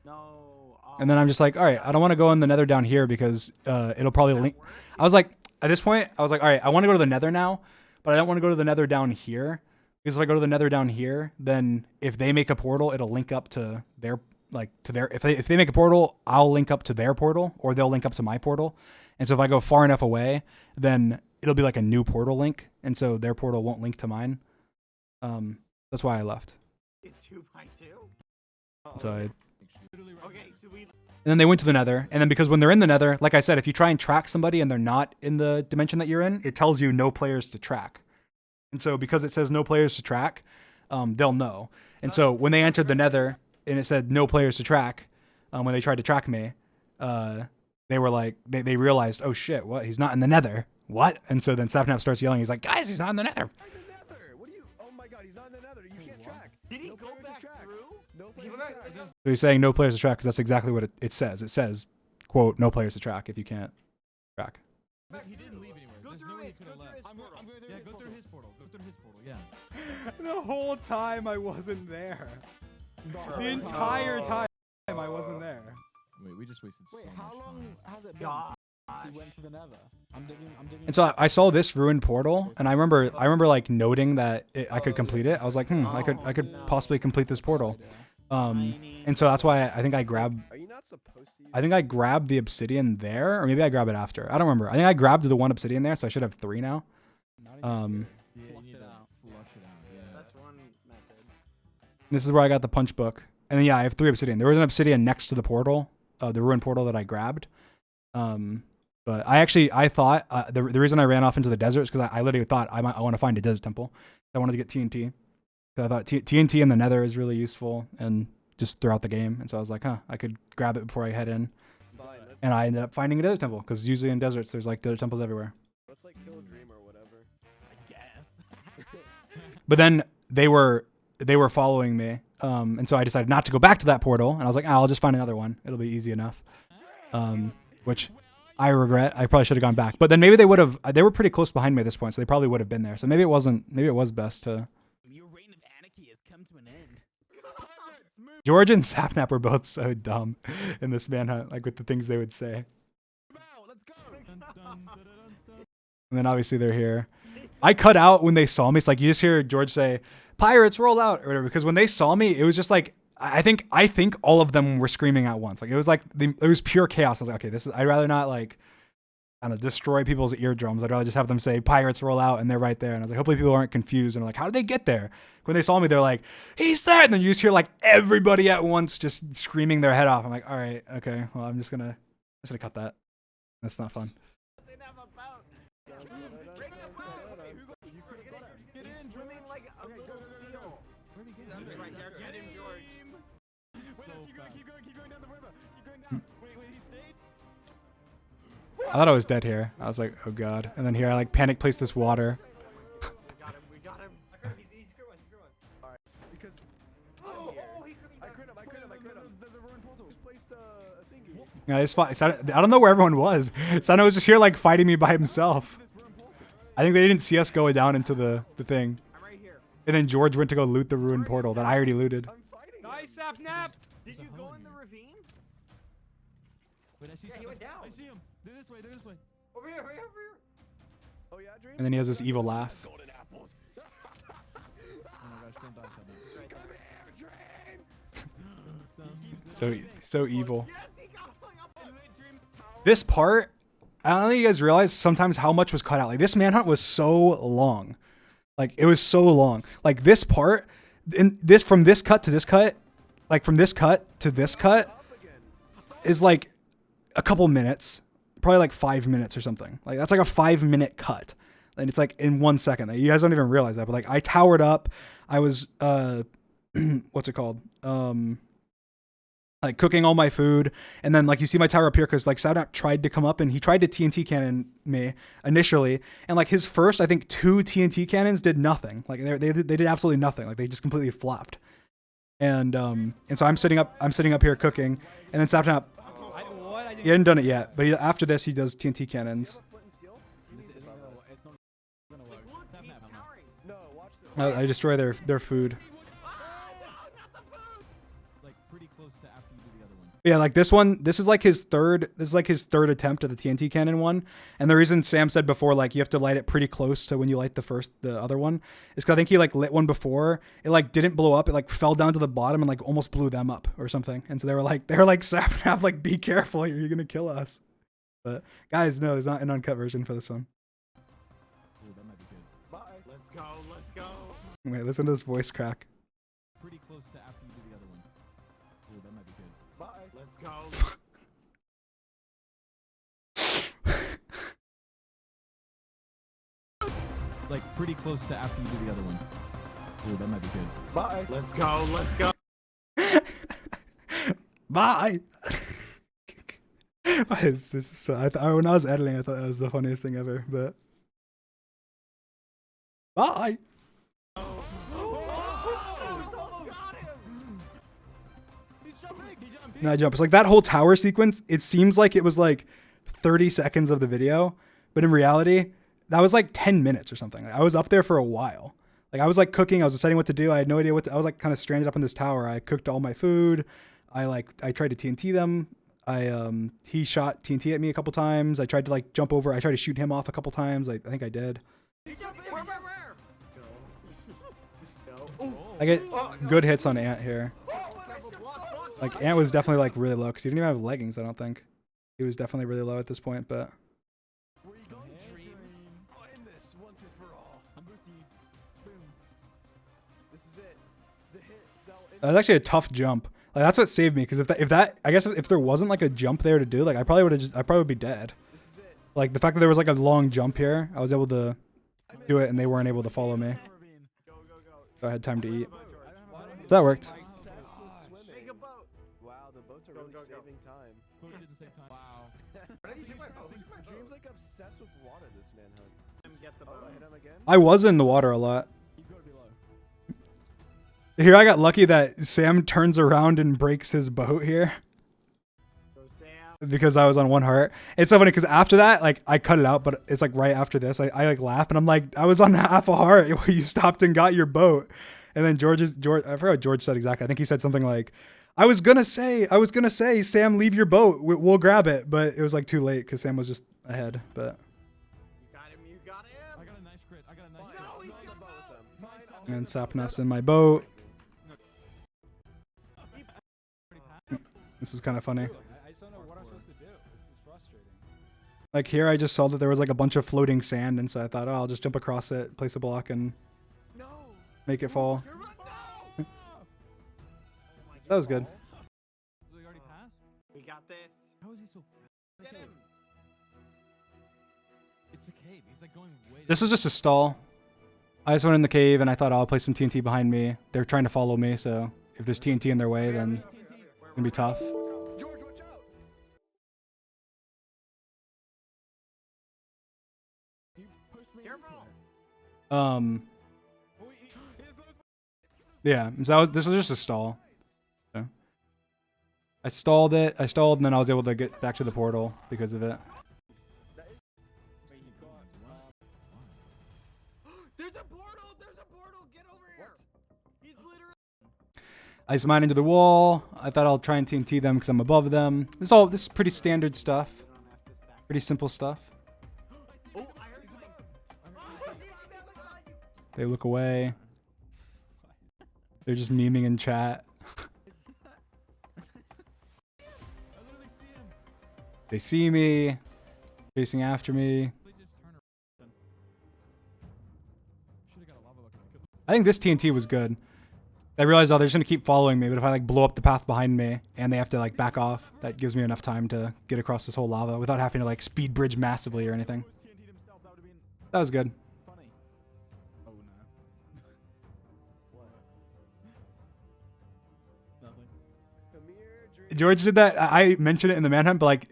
No. and then I'm just like, all right, I don't want to go in the nether down here because it'll probably link. I was like, at this point, I was like, all right, I want to go to the nether now, but I don't want to go to the nether down here because if I go to the nether down here, then if they make a portal, it'll link up to their if they make a portal, I'll link up to their portal or they'll link up to my portal. And so if I go far enough away, then it'll be like a new portal link, and so their portal won't link to mine. That's why I left. 2x2. So I. Okay, so we. And then they went to the nether. And then because when they're in the nether, like I said, if you try and track somebody and they're not in the dimension that you're in, it tells you no players to track. And so because it says no players to track, they'll know. And so when they entered the nether and it said no players to track, when they tried to track me, they were like, they realized, oh shit, what? He's not in the nether. What? And so then Sapnap starts yelling. He's like, guys, he's not in the nether. In the nether. What do you? Oh my God, he's not in the nether. You can't track. Did he No go players to back track. through? No He players went to back- track. So he's saying no players to track because that's exactly what it says. It says, quote, no players to track if you can't track. He didn't leave anywhere. Go There's through no way it, he could have go through left. his portal. I'm going through yeah, go through his portal. Go through his portal. Yeah. The whole time I wasn't there. The entire time I wasn't there. Wait, we just wasted Wait, so how much long time. has it been Gosh. since he went to the nether? I'm digging. And so I saw this ruined portal, and I remember like noting that I could complete it. I was like, I could possibly complete this portal. And so that's why I think I grabbed Are you not supposed to? Use the obsidian there, or maybe I grab it after. I don't remember. I think I grabbed the 1 obsidian there, so I should have 3 now. Yeah, Flush you need it to out. flush it out. Yeah. That's one. This is where I got the punch book. And then, yeah, I have 3 obsidian. There was an obsidian next to the portal, the ruin portal that I grabbed. But I thought the reason I ran off into the desert is because I literally thought I want to find a desert temple. I wanted to get TNT. So I thought TNT in the nether is really useful and just throughout the game. And so I was like, I could grab it before I head in. And I ended up finding a desert temple because usually in deserts, there's like desert temples everywhere. Let's like kill a dream or whatever. I guess. But then they were following me. And so I decided not to go back to that portal. And I was like, I'll just find another one. It'll be easy enough. Which I regret. I probably should have gone back. But then maybe they would have. They were pretty close behind me at this point, so they probably would have been there. So maybe it wasn't. Maybe it was best to. Your reign of anarchy has come to an end. George and Sapnap were both so dumb in this manhunt, like with the things they would say. Let's go. Dun, dun, dun, dun, dun. And then obviously they're here. I cut out when they saw me. It's like you just hear George say, "Pirates, roll out," or whatever. Because when they saw me, it was just like I think all of them were screaming at once. Like it was like it was pure chaos. I was like, okay, I'd rather not like I don't know, destroy people's eardrums. I'd rather just have them say, "Pirates, roll out," and they're right there. And I was like, hopefully people aren't confused and are like, how did they get there? When they saw me, they're like, "He's there!" And then you just hear like everybody at once just screaming their head off. I'm like, all right, okay, well I'm just gonna cut that. That's not fun. Get in, Swimming like a little seal. Where'd he get? Right there, get him, George. Keep going down the river. Keep going down. Wait, he stayed? I thought I was dead here. I was like, oh god. And then here I like panic placed this water. We got him. He's screw ones. Alright, because Oh, I'm here. I crit him. There's a ruined portal. Just placed a thingy. Yeah, it's fine. I don't know where everyone was. Sana was just here like fighting me by himself. I think they didn't see us going down into the thing. I'm right here. And then George went to go loot the ruined portal that I already looted. I'm fighting him. Nice, Sapnap! Did you go in the ravine? Wait, I see Yeah, he went down. I see him. They're this way. Over here. Oh yeah, Dream? And then he has this evil laugh. Golden apples. Oh my gosh, don't die, Sapnap. Come here, Dream. So evil. Yes, he got hung up on Dream's tower. This part, I don't think you guys realize sometimes how much was cut out. Like this manhunt was so long. Like it was so long. Like this part, from this cut to this cut, like from this cut to this cut Up again. is like a couple minutes, probably like 5 minutes or something. Like that's like a 5-minute cut. And it's like in 1 second. Like, you guys don't even realize that. But like I towered up. I was, what's it called? Like cooking all my food, and then like you see my tower up here because like Sapnap tried to come up and he tried to TNT cannon me initially, and like his first I think 2 TNT cannons did nothing. Like they did absolutely nothing. Like they just completely flopped. And so I'm sitting up here cooking, and then Sapnap, he hadn't done it yet, but after this he does TNT cannons. Flint and steel? You need some bubbles. It's not gonna work. Look, he's towering. No, watch this. I destroy their food. Like pretty close to after you do the other one. Yeah, like this is like his third attempt at the TNT cannon one. And the reason Sam said before, like you have to light it pretty close to when you light the other one, is because I think he like lit one before. It like didn't blow up. It like fell down to the bottom and like almost blew them up or something. And so they were like Sapnap, like be careful, you're gonna kill us. But guys, no, there's not an uncut version for this one. Ooh, that might be good. Bye. Let's go. Let's go. Wait, listen to this voice crack. Pretty close to after you do the other one. Ooh, that might be good. Bye. Let's go. Like pretty close to after you do the other one. Ooh, that might be good. Bye. Let's go. Let's go. Bye. It's just so, when I was editing, I thought that was the funniest thing ever. But bye. No, I jump. It's like that whole tower sequence. It seems like it was like 30 seconds of the video, but in reality, that was like 10 minutes or something. Like, I was up there for a while. Like I was like cooking. I was deciding what to do. I had no idea I was like kind of stranded up in this tower. I cooked all my food. I tried to TNT them. He shot TNT at me a couple times. I tried to like jump over. I tried to shoot him off a couple times. I think I did. Where? I get good hits on Ant here. Like Ant was definitely like really low because he didn't even have leggings. I don't think he was definitely really low at this point. But Where you going, Dream? I'll end this once and for all. I'm with you. Boom. This is it. The hit. That was actually a tough jump. Like that's what saved me because if that I guess if there wasn't like a jump there to do, like I probably would be dead. Like the fact that there was like a long jump here, I was able to do it and they weren't able to follow me. So I had time to eat. So that worked. Make a boat. Wow, the boats are really saving time. Boat didn't save time. Wow. Dream's like obsessed with water, this manhunt. Get the Oh, boat. I hit him again? I was in the water a lot. He's got to be low. Here I got lucky that Sam turns around and breaks his boat here Go Sam. because I was on 1 heart. It's so funny because after that, like I cut it out, but it's like right after this, I like laugh and I'm like, I was on half a heart. You stopped and got your boat. And then George, I forgot what George said exactly. I think he said something like, I was gonna say, Sam, leave your boat. We'll grab it. But it was like too late because Sam was just ahead. But You got him. You got him. I got a nice crit. I got a nice No, crit. he's On the got boat with boat. them. Fine, and Sapnap's in my boat. This is kind of funny. I just don't know what I'm supposed to do. This is frustrating. Like here, I just saw that there was like a bunch of floating sand, and so I thought, oh, I'll just jump across it, place a block, and No! make it fall. You're right. No. That was good. We already passed? We got this. How is he so fast? Get him. It's a cave. He's like going way This was just a stall. I just went in the cave, and I thought, oh, I'll place some TNT behind me. They're trying to follow me, so if there's TNT in their way, then it's gonna be tough. George, watch out! You pushed me Careful. into it. Yeah. So this was just a stall. So I stalled, and then I was able to get back to the portal because of it. Wait, you got one. There's a portal. There's a portal. Get over here. He's literally. I just mine into the wall. I thought I'll try and TNT them because I'm above them. This is pretty standard stuff. We don't have to stack. Pretty simple stuff. Oh, I heard something. They look away. They're just memeing in chat. I literally see him. They see me, chasing after me. They just turn around. Should have got a lava bucket to kill. I think this TNT was good. I realized, oh, they're just gonna keep following me, but if I like blow up the path behind me and they have to like back off, that gives me enough time to get across this whole lava without having to like speed bridge massively or anything. TNT'd himself. That would have been That was good. funny. Oh no. What? Nothing. Come here, Dream. George did that. I mentioned it in the manhunt, but like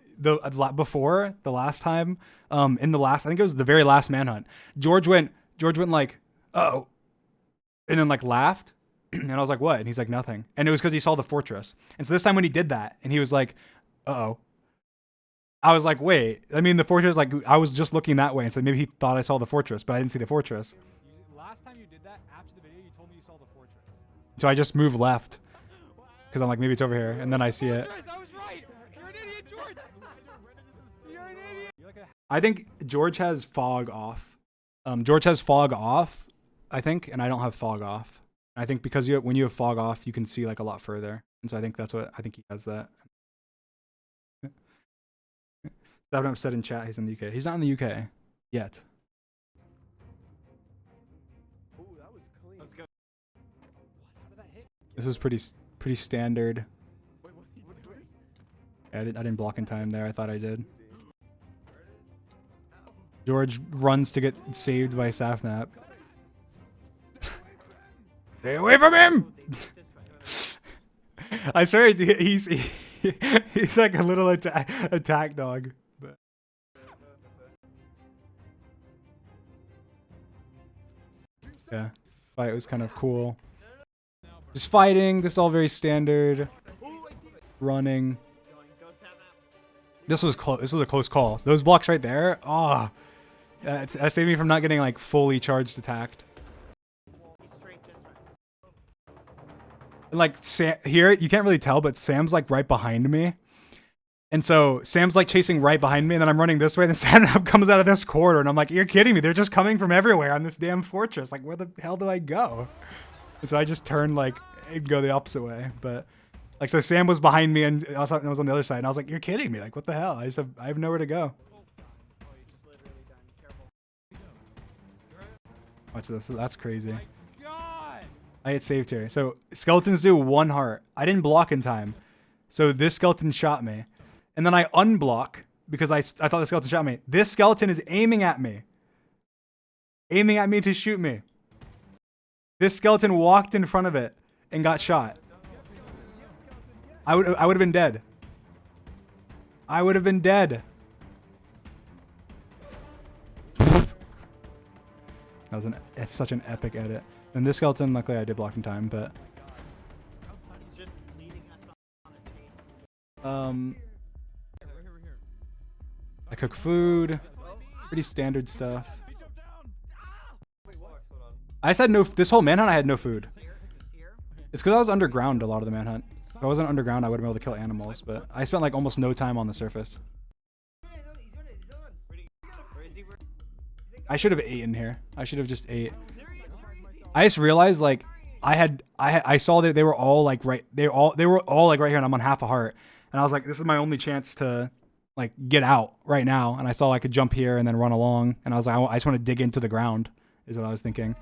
before the last time, in the last, I think it was the very last manhunt. George went like, oh, and then like laughed, and I was like, what? And he's like, nothing. And it was because he saw the fortress. And so this time when he did that, and he was like, oh, I was like, wait. I mean, the fortress, like I was just looking that way, and so maybe he thought I saw the fortress, but I didn't see the fortress. Last time you did that, after the video, you told me you saw the fortress. So I just moved left because I'm like, maybe it's over here, and then I see it. I was right. You're an idiot, George. You're an idiot. You're like a I think George has fog off. George has fog off, I think, and I don't have fog off. I think because when you have fog off, you can see like a lot further, and so I think he has that. Sapnap said in chat he's in the UK. He's not in the UK yet. Ooh, that was clean. Let's go. How did that hit? This was pretty standard. Wait, what did you do? I didn't block in time there. I thought I did. Easy. George runs to get saved by Sapnap. Stay away from him! This way. I swear he's like a little attack dog. But yeah, fight was kind of cool. Just fighting. This is all very standard. Running. Go Sapnap. This was close. This was a close call. Those blocks right there. Oh, that saved me from not getting like fully charged attacked. He's straight this way. And like here, you can't really tell, but Sam's like right behind me. And so Sam's like chasing right behind me, and then I'm running this way, and then Sapnap comes out of this corridor, and I'm like, you're kidding me. They're just coming from everywhere on this damn fortress. Like, where the hell do I go? And so I just turned like and go the opposite way. But like, so Sam was behind me, and I was on the other side, and I was like, you're kidding me. Like, what the hell? I have nowhere to go. Oh, you just literally done. Careful. Watch this. That's crazy. God. I get saved here. So skeletons do 1 heart. I didn't block in time. So this skeleton shot me. And then I unblock because I thought the skeleton shot me. This skeleton is aiming at me. Aiming at me to shoot me. This skeleton walked in front of it and got shot. I would have been dead. I would have been dead. It's such an epic edit. And this skeleton, luckily I did block in time, but He's just leading us on a chase. I cook food, pretty standard stuff. I just had no. This whole manhunt, I had no food. It's because I was underground a lot of the manhunt. If I wasn't underground, I would have been able to kill animals, but I spent like almost no time on the surface. I should have ate in here. I should have just ate. I just realized like I saw that they were all like right. They were all like right here, and I'm on half a heart. And I was like, this is my only chance to like get out right now. And I saw I could jump here and then run along. And I was like, I just want to dig into the ground, is what I was thinking.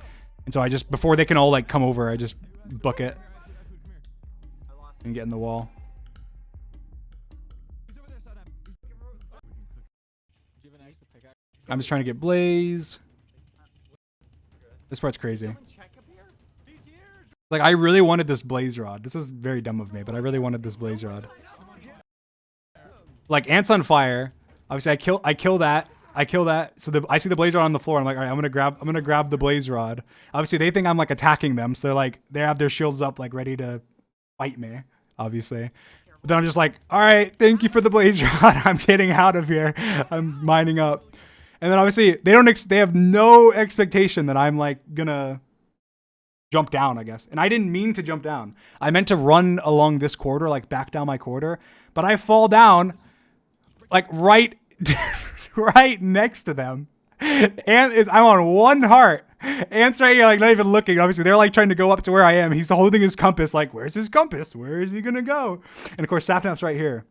And so I just, before they can all like come over, I just book it and get in the wall. I'm just trying to get Blaze. This part's crazy. Like, I really wanted this Blaze Rod. This was very dumb of me, but I really wanted this Blaze Rod. Like, ants on fire. Obviously, I kill that. So I see the Blaze Rod on the floor. I'm like, all right, I'm gonna grab the Blaze Rod. Obviously, they think I'm like attacking them, so they're like, they have their shields up, like ready to fight me. Obviously, but then I'm just like, all right, thank you for the Blaze Rod. I'm getting out of here. I'm mining up. And then obviously they have no expectation that I'm like gonna jump down, I guess. And I didn't mean to jump down. I meant to run along this corridor, like back down my corridor. But I fall down like right next to them. And I'm on 1 heart. Ant's right here, like not even looking. Obviously, they're like trying to go up to where I am. He's holding his compass, like, where's his compass? Where is he gonna go? And of course, Sapnap's right here.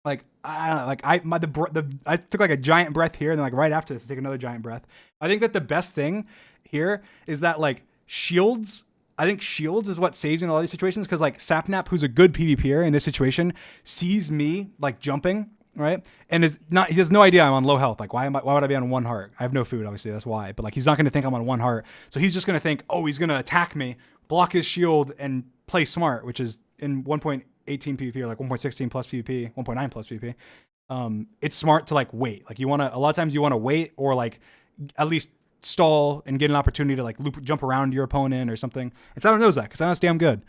Like I don't know, like I took like a giant breath here, and then like right after this, I take another giant breath. I think that the best thing here is that like shields. I think shields is what saves me in a lot of these situations, because like Sapnap, who's a good PvPer in this situation, sees me like jumping, right, and he has no idea I'm on low health. Like why would I be on 1 heart? I have no food, obviously, that's why. But like he's not gonna think I'm on 1 heart, so he's just gonna think, oh, he's gonna attack me, block his shield, and play smart, which is in 1.18 PvP or like 1.16 plus PvP, 1.9 plus PvP. It's smart to like wait. Like a lot of times you want to wait, or like at least stall and get an opportunity to like jump around your opponent or something. And Saturn knows that, because Saturn's damn good.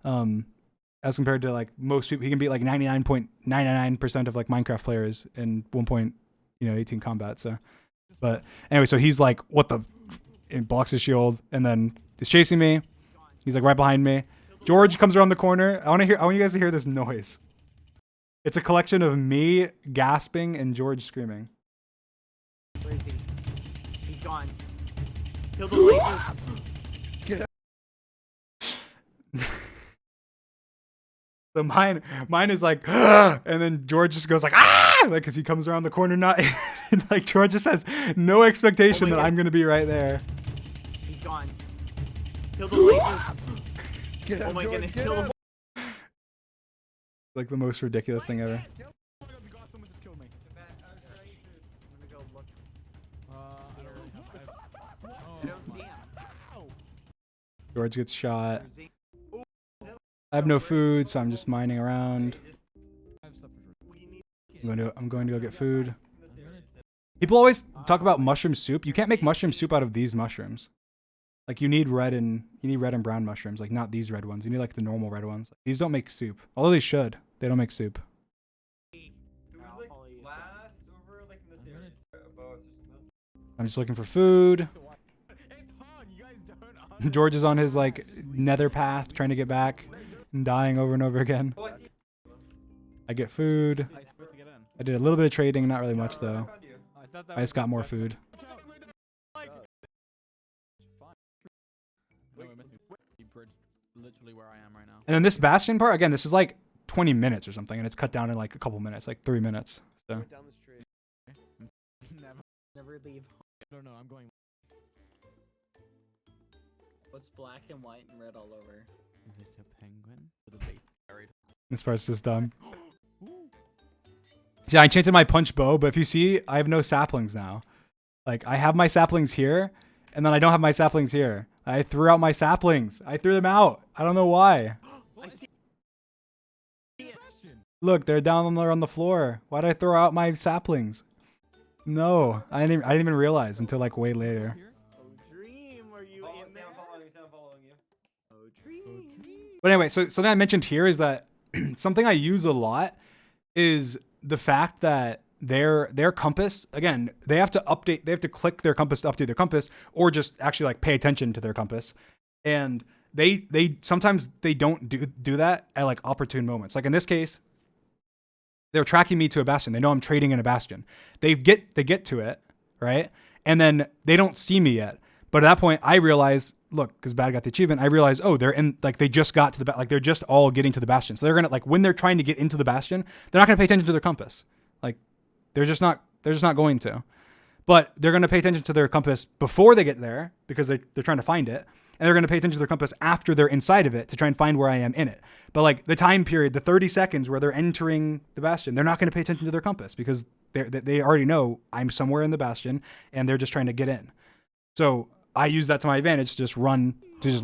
As compared to like most people, he can beat like 99.99% of like Minecraft players in 1.18 combat. So, but anyway, so he's like, what the, and blocks his shield, and then he's chasing me. He's like right behind me. George comes around the corner. I want you guys to hear this noise. It's a collection of me gasping and George screaming. Where is he? He's gone. Kill the blazes. So mine is like, and then George just goes like, ah, like, because he comes around the corner, not like George just has no expectation that I'm gonna be right there. He's gone. Kill the blazes. Oh my goodness, kill them. Like the most ridiculous thing ever. Someone just killed me. I'm gonna go look. I don't really have. I don't see him. George gets shot. Where's he? I have no food, so I'm just mining around. I have stuff for I'm going to go get food. People always talk about mushroom soup. You can't make mushroom soup out of these mushrooms. Like you need red and brown mushrooms, like not these red ones. You need like the normal red ones. These don't make soup. Although they should. They don't make soup. It was like last over like in this area. About or something. I'm just looking for food. It's hard. You guys don't. George is on his like nether path trying to get back and dying over and over again. Oh, I see. I get food. I supposed to get in. I did a little bit of trading, not really much though. I found you. I thought that I just got more food. No, we're missing the bridge, literally where I am right now. And then this bastion part, again, this is like 20 minutes or something, and it's cut down in like a couple minutes, like 3 minutes. So Down the street. Never. Never leave. I don't know. I'm going. What's black and white and red all over? Is it a penguin? With a bait buried. This part's just dumb. Yeah, I enchanted my punch bow, but if you see, I have no saplings now. Like, I have my saplings here, and then I don't have my saplings here. I threw out my saplings. I threw them out. I don't know why. I see. Look, they're down there on the floor. Why did I throw out my saplings? No, I didn't even realize until like way later. Oh, Dream, are you in there? I'm following you. Oh, Dream. But anyway, so something I mentioned here is that something I use a lot is the fact that their compass, again, they have to click their compass to update their compass, or just actually like pay attention to their compass. And they sometimes they don't do that at like opportune moments. Like in this case, they're tracking me to a bastion. They know I'm trading in a bastion. They get to it, right? And then they don't see me yet. But at that point, I realize, look, because Bad got the achievement, I realize, oh, they're in, like they just got to the, like they're just all getting to the bastion. So they're gonna, like when they're trying to get into the bastion, they're not gonna pay attention to their compass. Like they're just not going to. But they're gonna pay attention to their compass before they get there because they're trying to find it. And they're going to pay attention to their compass after they're inside of it to try and find where I am in it. But like the time period, the 30 seconds where they're entering the bastion, they're not going to pay attention to their compass because they already know I'm somewhere in the bastion and they're just trying to get in. So I use that to my advantage to just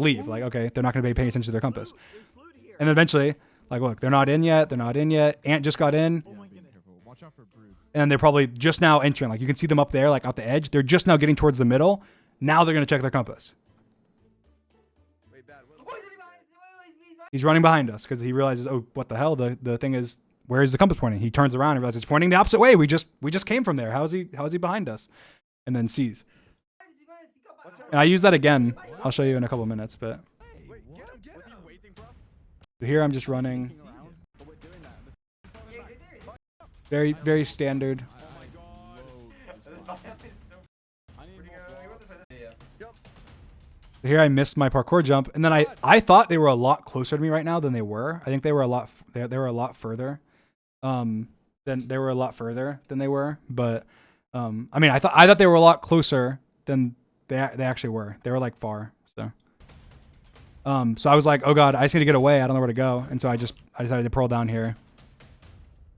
leave. Like, okay, they're not going to be paying attention to their compass. And then eventually, like, look, they're not in yet. Ant just got in. Watch out for brutes. And they're probably just now entering. Like you can see them up there, like out the edge. They're just now getting towards the middle. Now they're going to check their compass. He's running behind us because he realizes, oh, what the hell? The thing is, where is the compass pointing? He turns around and realizes it's pointing the opposite way. We just came from there. How is he behind us? And then sees. And I use that again. I'll show you in a couple minutes, but here I'm just running. Very, very standard. Here I missed my parkour jump, and then I thought they were a lot closer to me right now than they were. I think they were a lot further. Than they were. But I mean, I thought they were a lot closer than they actually were. They were like far. So I was like, oh god, I just need to get away. I don't know where to go, and so I decided to pearl down here.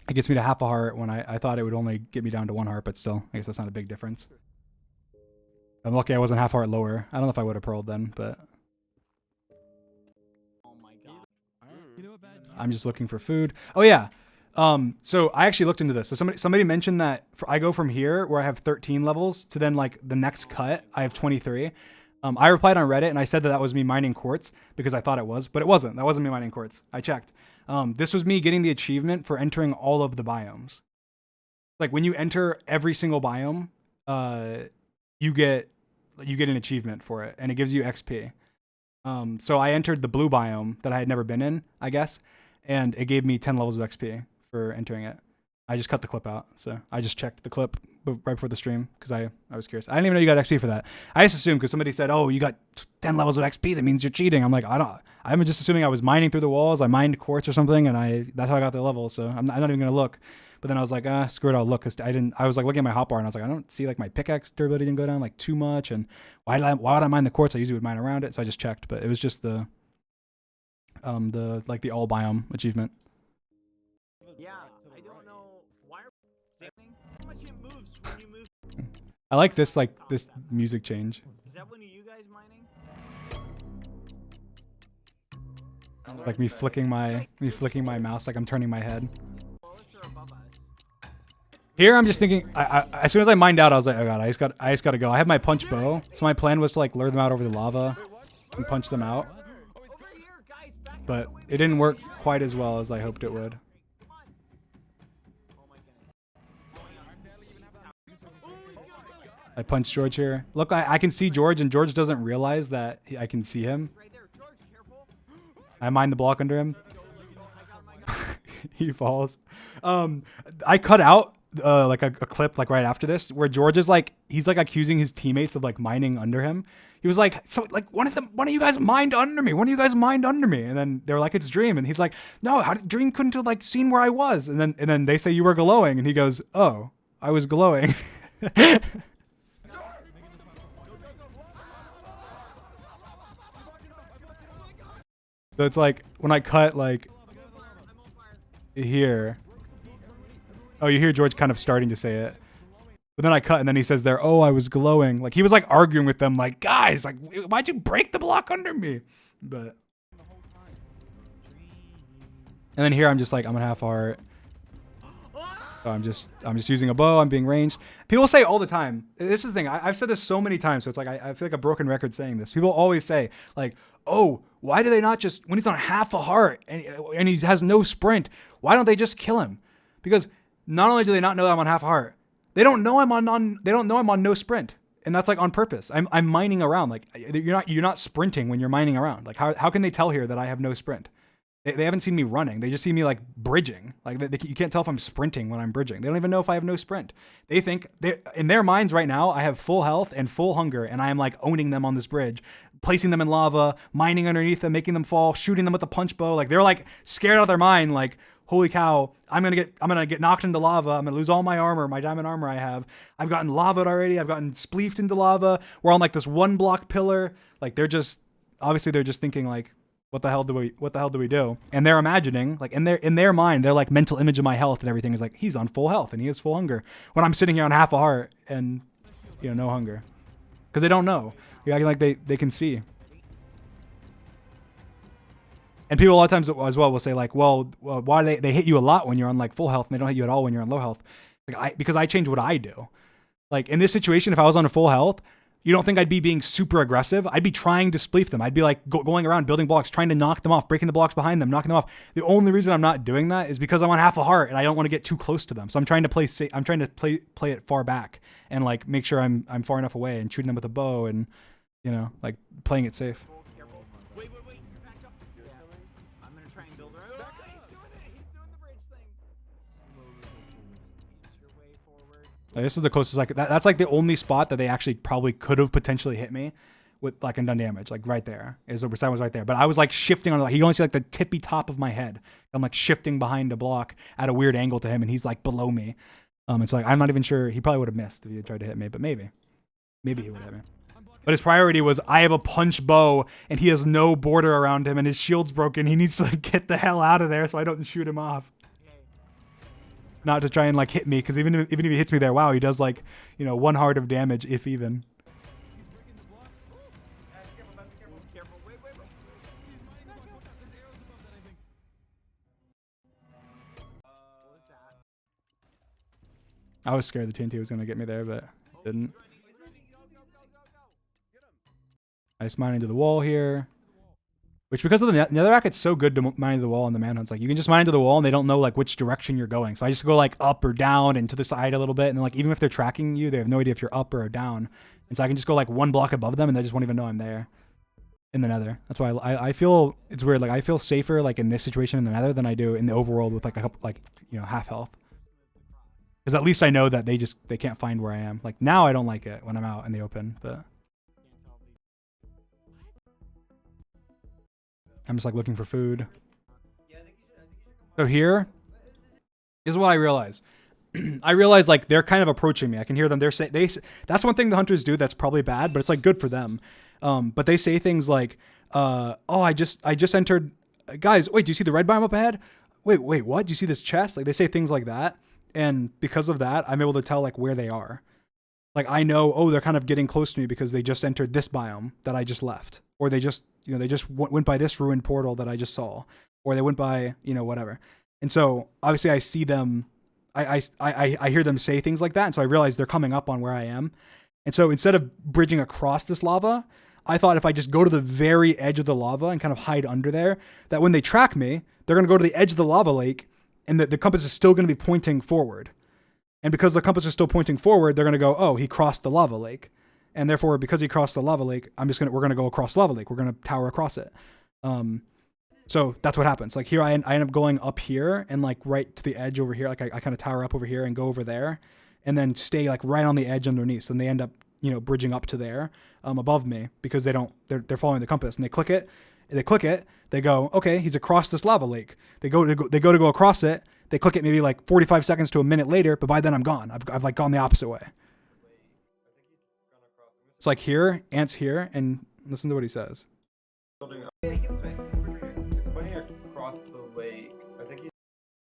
It gets me to half a heart when I thought it would only get me down to 1 heart, but still, I guess that's not a big difference. I'm lucky I wasn't half heart lower. I don't know if I would have pearled then, but Oh my god. You know what, bad? I'm just looking for food. Oh yeah. So I actually looked into this. So somebody mentioned that I go from here where I have 13 levels to then like the next cut I have 23. I replied on Reddit and I said that was me mining quartz because I thought it was, but it wasn't. That wasn't me mining quartz. I checked. This was me getting the achievement for entering all of the biomes. Like when you enter every single biome, you get an achievement for it and it gives you XP. So I entered the blue biome that I had never been in, I guess, and it gave me 10 levels of XP for entering it. I just cut the clip out. So I just checked the clip right before the stream because I was curious. I didn't even know you got XP for that. I just assumed because somebody said, oh, you got 10 levels of XP. That means you're cheating. I'm like, I'm just assuming I was mining through the walls. I mined quartz or something. And that's how I got the level. So I'm not even going to look. But then I was like, screw it, I'll look. Cause I was like looking at my hotbar and I was like, I don't see like my pickaxe durability didn't go down like too much. And why would I mine the quartz? I usually would mine around it. So I just checked, but it was just the all biome achievement. Yeah, I don't know why. How much it moves when you move? I like this music change. Is that one of you guys mining? Like me flicking my mouse like I'm turning my head. Below us or above us? Here I'm just thinking. As soon as I mined out, I was like, oh god, I just got to go. I have my punch bow, so my plan was to like lure them out over the lava and punch them out. Over here, guys, back But it didn't work quite as well as I hoped it would. Come on. Oh my goodness. I punched George here. Look, I can see George, and George doesn't realize that I can see him. Right there, George, careful. I mine the block under him. He falls. I cut out like a clip like right after this where George is like he's like accusing his teammates of like mining under him. He was like, so like one of you guys mined under me. One of you guys mined under me. And then they're like, it's Dream. And he's like, no, Dream couldn't have like seen where I was. And then they say you were glowing. And he goes, oh, I was glowing. So it's like when I cut like here. Oh, you hear George kind of starting to say it. But then I cut and then he says there, oh, I was glowing. Like he was like arguing with them like, guys, like why'd you break the block under me? But and then here I'm just like, I'm gonna half heart. So I'm just using a bow, I'm being ranged. People say all the time, this is the thing, I've said this so many times, so it's like I feel like a broken record saying this. People always say like, oh, why do they not just, when he's on half a heart and he has no sprint, why don't they just kill him? Because not only do they not know that I'm on half a heart, they don't know I'm on no sprint. And that's like on purpose. I'm mining around. Like you're not sprinting when you're mining around. Like how can they tell here that I have no sprint? They haven't seen me running. They just see me like bridging. Like you can't tell if I'm sprinting when I'm bridging. They don't even know if I have no sprint. They think in their minds right now, I have full health and full hunger, and I am like owning them on this bridge, placing them in lava, mining underneath them, making them fall, shooting them with a punch bow. Like they're like scared out of their mind. Like, holy cow, I'm gonna get knocked into lava. I'm gonna lose all my armor, my diamond armor I have. I've gotten lava'd already. I've gotten spleefed into lava. We're on like this 1 block pillar. Like they're just thinking like, what the hell do we do? And they're imagining, like in their mind, their like mental image of my health and everything is like, he's on full health and he has full hunger. When I'm sitting here on half a heart and no hunger. Because they don't know. You're acting like they can see. And people a lot of times as well will say like, well why do they hit you a lot when you're on like full health and they don't hit you at all when you're on low health? Like because I change what I do. Like in this situation, if I was on a full health, you don't think I'd be being super aggressive? I'd be trying to spleef them. I'd be like going around building blocks, trying to knock them off, breaking the blocks behind them, knocking them off. The only reason I'm not doing that is because I'm on half a heart and I don't want to get too close to them. So I'm trying to play it far back and like make sure I'm far enough away and shooting them with a bow and like playing it safe. Wait, you're back up. Yeah. I'm gonna try and build her. Oh, he's doing it. He's doing the bridge thing. Slowly go forward. Inch your way forward. Like, this is the closest that's like the only spot that they actually probably could have potentially hit me with like and done damage. Like right there is the percent was right there. But I was like shifting on he only see like the tippy top of my head. I'm like shifting behind a block at a weird angle to him and he's like below me. It's like I'm not even sure he probably would have missed if he had tried to hit me, but maybe he would have hit me. But his priority was I have a punch bow and he has no border around him and his shield's broken. He needs to get the hell out of there so I don't shoot him off. Not to try and like hit me, because even if he hits me there, wow, he does like 1 heart of damage, if even. Careful. Wait. He's mining the blocks. Watch out. There's arrows above that, I think. What was that? I was scared the TNT was gonna get me there, but it didn't. I just mine into the wall here. Which, because of the netherrack, it's so good to mine into the wall in the manhunts. Like, you can just mine into the wall and they don't know, like, which direction you're going. So I just go, like, up or down and to the side a little bit. And then, like, even if they're tracking you, they have no idea if you're up or down. And so I can just go, like, 1 block above them and they just won't even know I'm there in the nether. That's why I feel, it's weird. Like, I feel safer, like, in this situation in the nether than I do in the overworld with, like, a couple, like, half health. Because at least I know that they can't find where I am. Like, now I don't like it when I'm out in the open, but... I'm just like looking for food. So here is what I realize. I realize like they're kind of approaching me. I can hear them. That's one thing the hunters do that's probably bad, but it's like good for them. But they say things like, "Oh, I just entered. Guys, wait, do you see the red biome up ahead? Wait, what? Do you see this chest?" Like they say things like that, and because of that, I'm able to tell like where they are. Like I know, oh, they're kind of getting close to me because they just entered this biome that I just left, or they just went by this ruined portal that I just saw, or they went by whatever. And so obviously I see them, I hear them say things like that, and so I realize they're coming up on where I am. And so instead of bridging across this lava, I thought if I just go to the very edge of the lava and kind of hide under there, that when they track me, they're gonna go to the edge of the lava lake, and the compass is still gonna be pointing forward. And because the compass is still pointing forward, they're going to go, oh, he crossed the lava lake. And therefore, because he crossed the lava lake, we're going to go across the lava lake. We're going to tower across it. So that's what happens. Like here, I end up going up here and like right to the edge over here. Like I kind of tower up over here and go over there and then stay like right on the edge underneath. So then they end up, bridging up to there above me because they're following the compass and they click it. They go, okay, he's across this lava lake. They go to go across it. They click it maybe like 45 seconds to a minute later, but by then I'm gone. I've like gone the opposite way. It's like here, Ant's here, and listen to what he says. Hey, get this way. This bridge right here.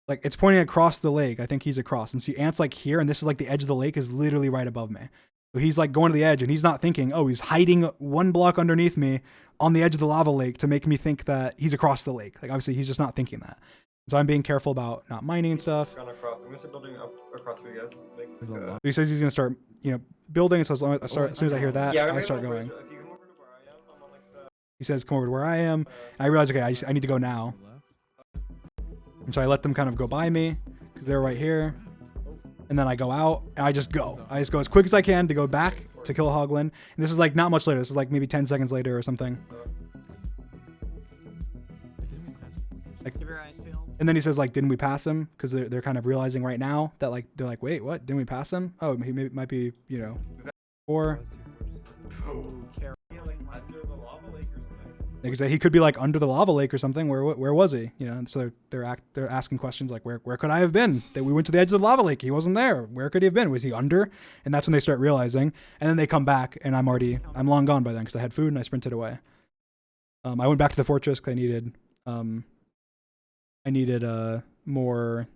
Like it's pointing across the lake. I think he's across. And see Ant's like here, and this is like the edge of the lake is literally right above me. So he's like going to the edge, and he's not thinking, oh, he's hiding 1 block underneath me on the edge of the lava lake to make me think that he's across the lake. Like obviously he's just not thinking that. So I'm being careful about not mining and stuff. Gone across. I'm gonna start building up across for you guys. He says he's gonna start, building. So as soon as I hear that, Yeah, I start going. If you come over to where I am, I'm on like the. He says, "Come over to where I am." And I realize, okay, I need to go now. And so I let them kind of go by me because they're right here. And then I go out and I just go. I just go as quick as I can to go back to kill Hoglin. And this is like not much later. This is like maybe 10 seconds later or something. Keep your eyes peeled. And then he says, like, didn't we pass him? Because they're kind of realizing right now that like they're like, wait, what? Didn't we pass him? Oh, he might be, or Under the lava lake or something. like I said, he could be like under the lava lake or something. Where was he? And so they're asking questions like, where could I have been? That we went to the edge of the lava lake. He wasn't there. Where could he have been? Was he under? And that's when they start realizing. And then they come back, and I'm long gone by then because I had food and I sprinted away. I went back to the fortress because I needed more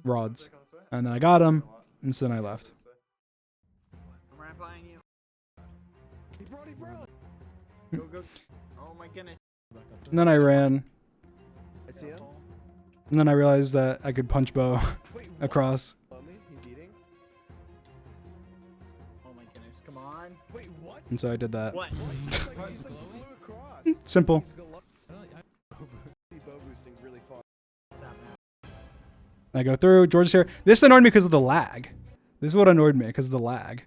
rods, and then I got them, and so then I left. I'm right behind you. He brought. Go. Oh my goodness. And then I ran, I see him. and then I realized that I could punch bow Wait, what? across. He's eating. Oh my goodness. Come on. Wait, what? And so I did that. What? He just like flew across. Simple. He's bow boosting really far. I go through. George is here. This annoyed me because of the lag. This is what annoyed me because of the lag.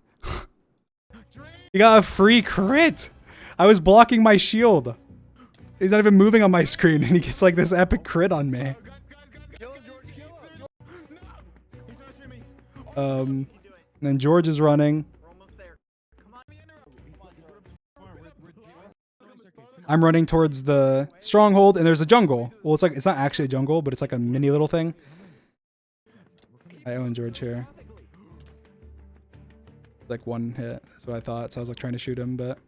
He got a free crit. I was blocking my shield. He's not even moving on my screen, and he gets like this epic crit on me. Kill him, George. Kill him. He's rushing me. And then George is running. We're almost there. Come on. I'm running towards the stronghold, and there's a jungle. Well, it's not actually a jungle, but it's like a mini little thing. I own George here. Like one hit, that's what I thought. So I was like trying to shoot him, but.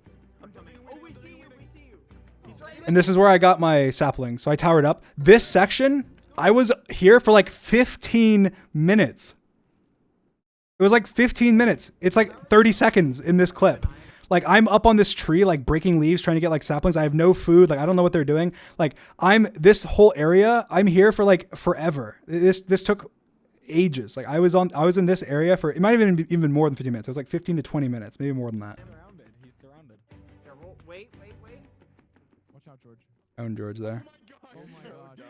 I'm coming. Oh, we see you. We see you. He's right. And this is where I got my sapling. So I towered up. This section, I was here for like 15 minutes. It was like 15 minutes. It's like 30 seconds in this clip. Like I'm up on this tree, like breaking leaves, trying to get like saplings. I have no food. Like I don't know what they're doing. Like this whole area, I'm here for like forever. This took ages. Like I was in this area for, it might have even more than 15 minutes. It was like 15 to 20 minutes, maybe more than that. He's surrounded. Here, wait. Watch out, George. I own George there. Oh my god.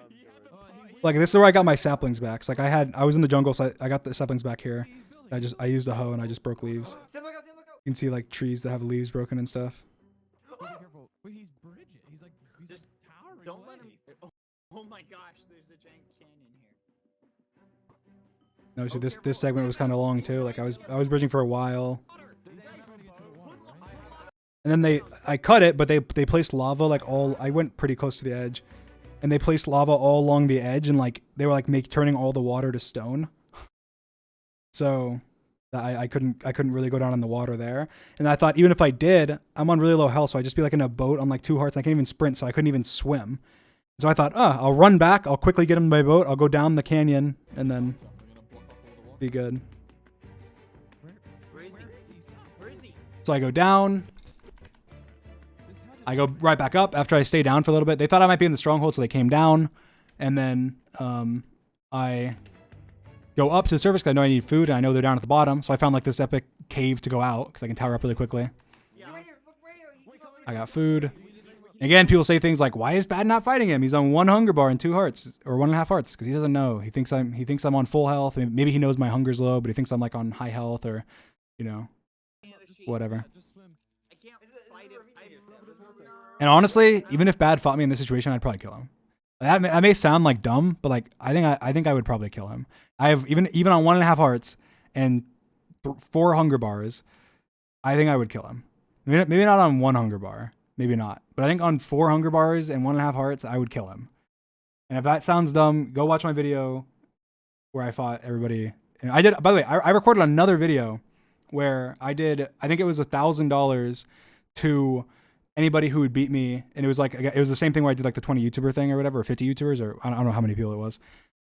Like this is where I got my saplings back. So, like I was in the jungle, so I got the saplings back here. I used a hoe and I just broke leaves. Sam, look out, Sam, look out. You can see like trees that have leaves broken and stuff. Be careful. Wait, he's Bridget. He's like, he's Just towering. Don't let away. him. Oh my gosh. There's a giant canyon here. No, so this segment was kind of long too. Like I was bridging for a while, and then I cut it, but they placed lava like all. I went pretty close to the edge, and they placed lava all along the edge, and like they were like turning all the water to stone. So I couldn't really go down in the water there, and I thought even if I did, I'm on really low health, so I'd just be like in a boat on like 2 hearts. And I can't even sprint, so I couldn't even swim. So I thought, I'll run back. I'll quickly get in my boat. I'll go down the canyon, and then be good. Where is he? Where is he? So I go down. I go right back up after I stay down for a little bit. They thought I might be in the stronghold, so they came down. And then I go up to the surface because I know I need food, and I know they're down at the bottom. So I found like this epic cave to go out because I can tower up really quickly. Yeah. I got food. Again, people say things like, "Why is Bad not fighting him? He's on 1 hunger bar and 2 hearts, or 1.5 hearts," because he doesn't know. He thinks I'm on full health. Maybe he knows my hunger's low, but he thinks I'm like on high health or, whatever. I can't fight him. And honestly, even if Bad fought me in this situation, I'd probably kill him. That may sound like dumb, but like I think I would probably kill him. I have even on 1.5 hearts and 4 hunger bars, I think I would kill him. Maybe not on 1 hunger bar. Maybe not. But I think on 4 hunger bars and 1.5 hearts, I would kill him. And if that sounds dumb, go watch my video where I fought everybody. And I did, by the way, I recorded another video where I think it was $1,000 to anybody who would beat me, and it was like it was the same thing where I did like the 20 YouTuber thing or whatever, or 50 YouTubers, or I don't know how many people it was.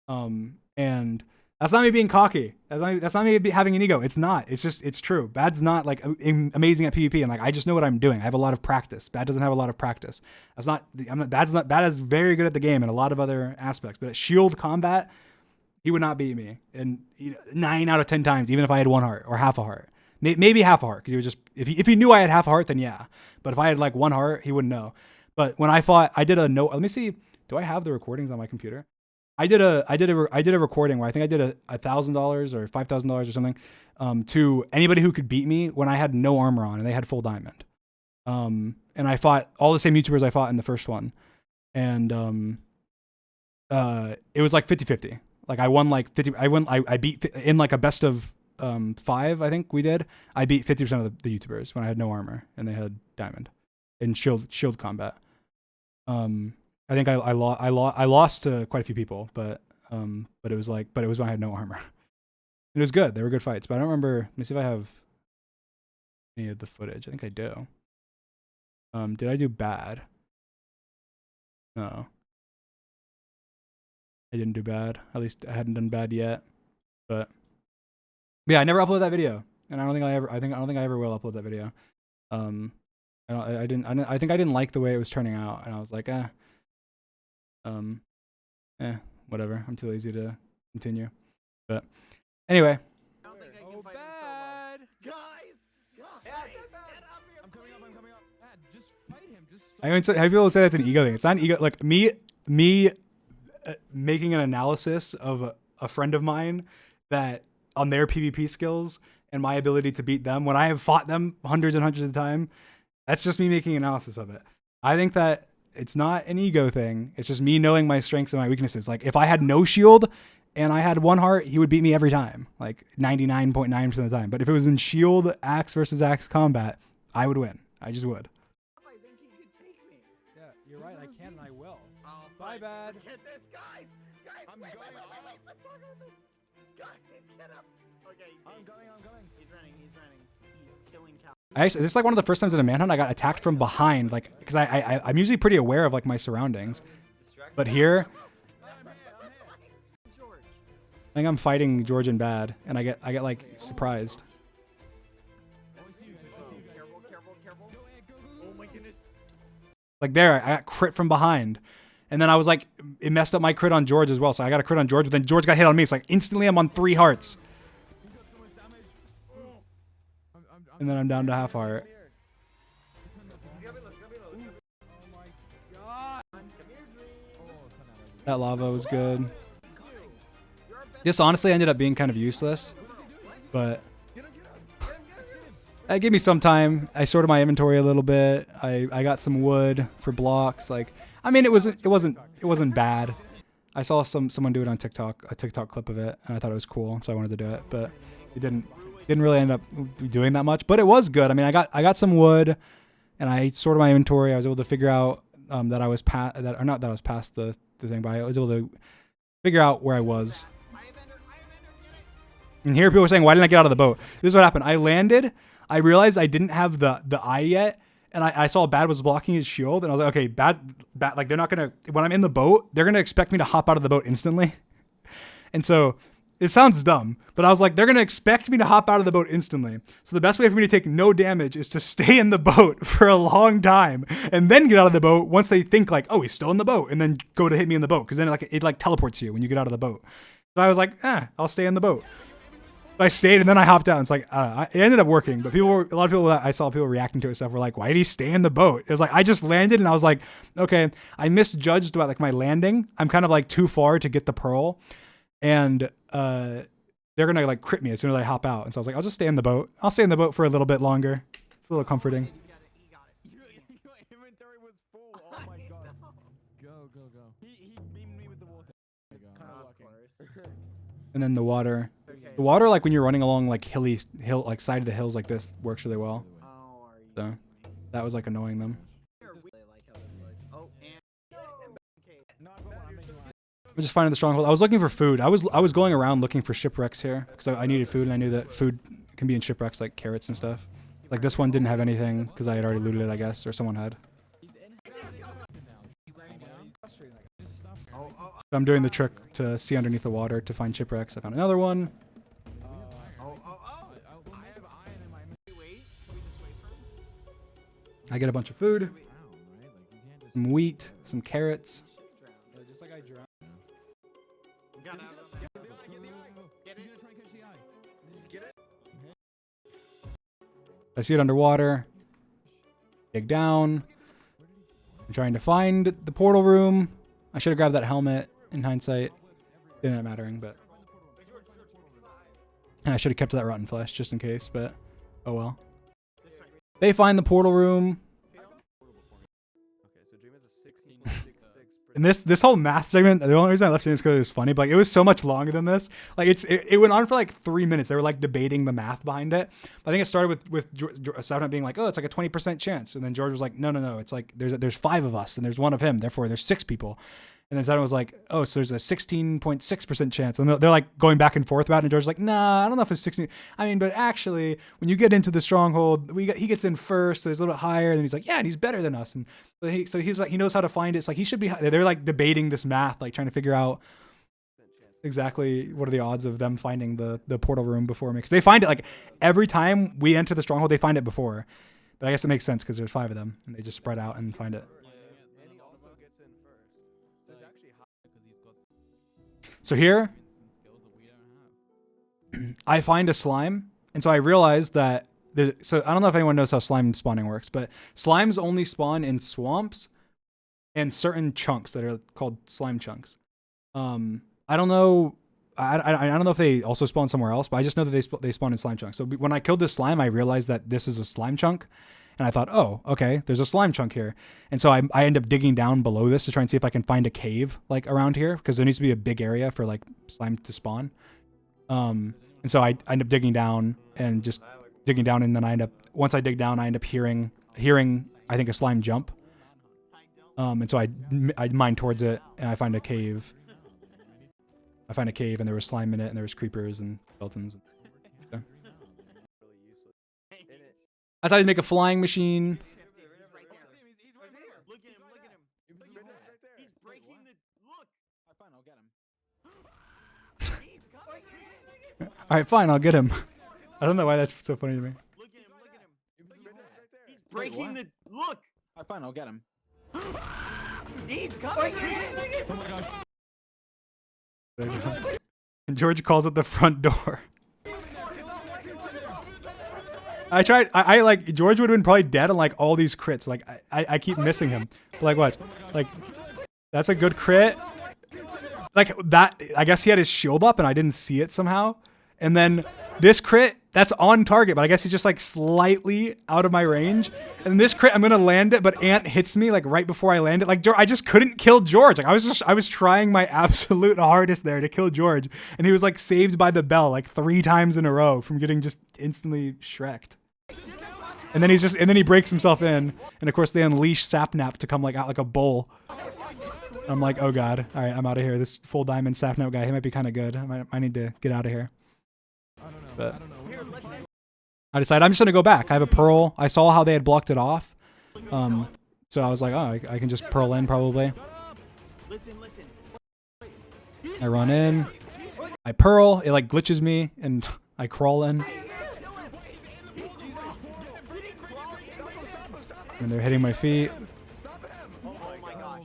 And that's not me being cocky. That's not me having an ego. It's not. It's just, it's true. Bad's not like amazing at PvP, and like I just know what I'm doing. I have a lot of practice. Bad doesn't have a lot of practice. That's not. Bad is very good at the game and a lot of other aspects, but at shield combat, he would not beat me. And 9 out of 10 times, even if I had 1 heart or half a heart, maybe half a heart, because he would just if he knew I had half a heart, then yeah. But if I had like 1 heart, he wouldn't know. But when I fought, I did a no. Let me see. Do I have the recordings on my computer? I did a recording where I think I did $1,000 or $5,000 or something to anybody who could beat me when I had no armor on and they had full diamond. And I fought all the same YouTubers I fought in the first one, and it was like 50-50. Like I won like 50. I beat in like a best of 5. I think we did. I beat 50% of the YouTubers when I had no armor and they had diamond in shield combat. I think I lost to quite a few people, but it was when I had no armor. It was good. They were good fights, but I don't remember. Let me see if I have any of the footage. I think I do. Did I do bad? No. I didn't do bad. At least I hadn't done bad yet. But yeah, I never uploaded that video, and I don't think I ever will upload that video. I think I didn't like the way it was turning out, and I was like, whatever. I'm too lazy to continue. But anyway. I don't think I can Oh, fight bad. him solo. Guys! Get up here! I'm coming up. Bad, just fight him. Just I mean, have people say that's an ego thing. It's not an ego. Like me making an analysis of a friend of mine that on their PvP skills and my ability to beat them when I have fought them hundreds and hundreds of times. That's just me making analysis of it. I think that it's not an ego thing. It's just me knowing my strengths and my weaknesses. Like if I had no shield and I had 1 heart, he would beat me every time, like 99.9% of the time. But if it was in shield axe versus axe combat, I would win. I just would. I think he could take me. yeah, you're right. I can and I will. Oh, Bye, fine. Bad. Forget this, guys! Guys, I'm wait. going Let's talk about this. Guys, get up. Okay, I'm going. He's running. He's killing cow. Actually, this is like one of the first times in a manhunt I got attacked from behind, like because I'm usually pretty aware of like my surroundings, but here George. I think I'm fighting George and Bad, and I get like surprised. Careful. Oh my goodness. Like there, I got crit from behind, and then I was like, it messed up my crit on George as well. So I got a crit on George, but then George got hit on me. It's like instantly I'm on 3 hearts, and then I'm down to half heart. That lava was good. This honestly ended up being kind of useless, but it gave me some time. I sorted my inventory a little bit. I got some wood for blocks. Like, I mean, it wasn't bad. I saw someone do it on TikTok, a TikTok clip of it, and I thought it was cool, so I wanted to do it. But it didn't really end up doing that much. But it was good. I mean, I got some wood, and I sorted my inventory. I was able to figure out that I was past the thing, but I was able to figure out where I was. And here people are saying, why didn't I get out of the boat? This is what happened. I landed. I realized I didn't have the eye yet. And I saw Bad was blocking his shield. And I was like, okay, Bad, like they're not going to, when I'm in the boat, they're going to expect me to hop out of the boat instantly. And so it sounds dumb, but I was like, they're going to expect me to hop out of the boat instantly. So the best way for me to take no damage is to stay in the boat for a long time and then get out of the boat once they think like, oh, he's still in the boat, and then go to hit me in the boat. Cause then it teleports you when you get out of the boat. So I was like, I'll stay in the boat. I stayed and then I hopped out. And it's like, it ended up working, but a lot of people that I saw people reacting to it stuff were like, why did he stay in the boat? It was like, I just landed and I was like, okay, I misjudged about like my landing. I'm kind of like too far to get the pearl, and they're going to like crit me as soon as I hop out. And so I was like, I'll just stay in the boat. I'll stay in the boat for a little bit longer. It's a little comforting. He got it. Your inventory was full. Oh my god. Go. He beamed me with the water. There you go. Of course. And then the water. Okay. The water, like when you're running along like hill, like side of the hills like this, works really well. Oh, are you? So that was like annoying them. I like how this looks. Oh, and okay. No, I got one. I'm making one. We're just finding the stronghold. I was looking for food. I was going around looking for shipwrecks here because I needed food, and I knew that food can be in shipwrecks like carrots and stuff. Like this one didn't have anything because I had already looted it, I guess, or someone had. Oh, oh, So I'm doing the trick to see underneath the water to find shipwrecks. I found another one. oh, oh, oh. I have iron in my Wait, can we just wait for him? I get a bunch of food, ground, right? Like you can't just some wheat, some carrots. just like I drowned. Got out of the Get it. He's gonna try and catch the eye. Get it? I see it underwater. Dig down. I'm trying to find the portal room. I should have grabbed that helmet in hindsight. Didn't end up mattering, but. And I should have kept that rotten flesh just in case, but oh well. They find the portal room. Okay, so Dream has a 16.66. And this whole math segment, the only reason I left it is because it was funny, but like, it was so much longer than this. Like it went on for like 3 minutes. They were like debating the math behind it. But I think it started with Sapnap being like, oh, it's like a 20% chance. And then George was like, no. It's like there's 5 of us and there's 1 of him. Therefore, there's 6 people. And then Sapnap was like, oh, so there's a 16.6% chance. And they're like going back and forth about it. And George's like, nah, I don't know if it's 16. I mean, but actually, when you get into the stronghold, he gets in first. So it's a little bit higher. And then he's like, yeah, and he's better than us. And so he's like, he knows how to find it. It's like he should be. They're like debating this math, like trying to figure out exactly what are the odds of them finding the portal room before me. Because they find it like every time we enter the stronghold, they find it before. But I guess it makes sense because there's 5 of them. And they just spread out and find it. And he also gets in first. So it's actually high. So here, I find a slime, and so I realized that. So I don't know if anyone knows how slime spawning works, but slimes only spawn in swamps and certain chunks that are called slime chunks. I don't know. I don't know if they also spawn somewhere else, but I just know that they spawn in slime chunks. So when I killed this slime, I realized that this is a slime chunk. And I thought, oh, okay, there's a slime chunk here. And so I end up digging down below this to try and see if I can find a cave like around here, because there needs to be a big area for like slime to spawn. And so I end up digging down and just digging down, and then once I dig down, I end up hearing I think a slime jump. And so I mine towards it, and I find a cave. And there was slime in it, and there was creepers and skeletons. Okay. I decided to make a flying machine. He's right there. He's right there. Look at him. Look at him. Right there. He's breaking the. Look. Fine, I'll get him. He's coming. All right, fine, I'll get him. I don't know why that's so funny to me. Look at him. Look at him. Right there. He's breaking the. Look. Fine, I'll get him. He's coming. Oh my gosh. And George calls at the front door. I tried. I like George would have been probably dead on like all these crits. Like I keep missing him. Like what? Like that's a good crit. Like that. I guess he had his shield up and I didn't see it somehow. And then this crit, that's on target, but I guess he's just like slightly out of my range. And this crit, I'm gonna land it, but Ant hits me like right before I land it. Like I just couldn't kill George. Like I was trying my absolute hardest there to kill George, and he was like saved by the bell like 3 times in a row from getting just instantly shreked. And then he breaks himself in, and of course they unleash Sapnap to come like out like a bull. I'm like, oh god, all right, I'm out of here. This full diamond Sapnap guy, he might be kind of good. I need to get out of here. But I decided I'm just gonna go back. I have a pearl. I saw how they had blocked it off, so I was like, oh, I can just pearl in probably. Listen. I run in, I pearl. It like glitches me, and I crawl in. And they're hitting my feet. Oh my gosh.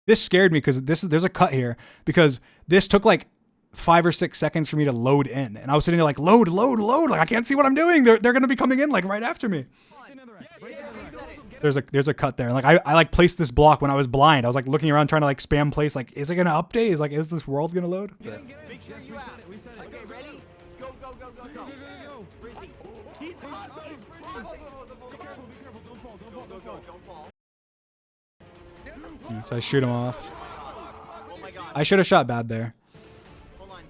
This scared me because there's a cut here because this took like 5 or 6 seconds for me to load in, and I was sitting there like load, like I can't see what I'm doing. They're gonna be coming in like right after me. There's a cut there, and like I like placed this block when I was blind. I was like looking around trying to like spam place. Like, is it gonna update? Is this world gonna load? Yeah. Make sure you out. Okay, ready? Go. Where is he? He's crossing. Be careful. Don't fall. So I shoot him off. Oh my god. I should have shot bad there. Hold on.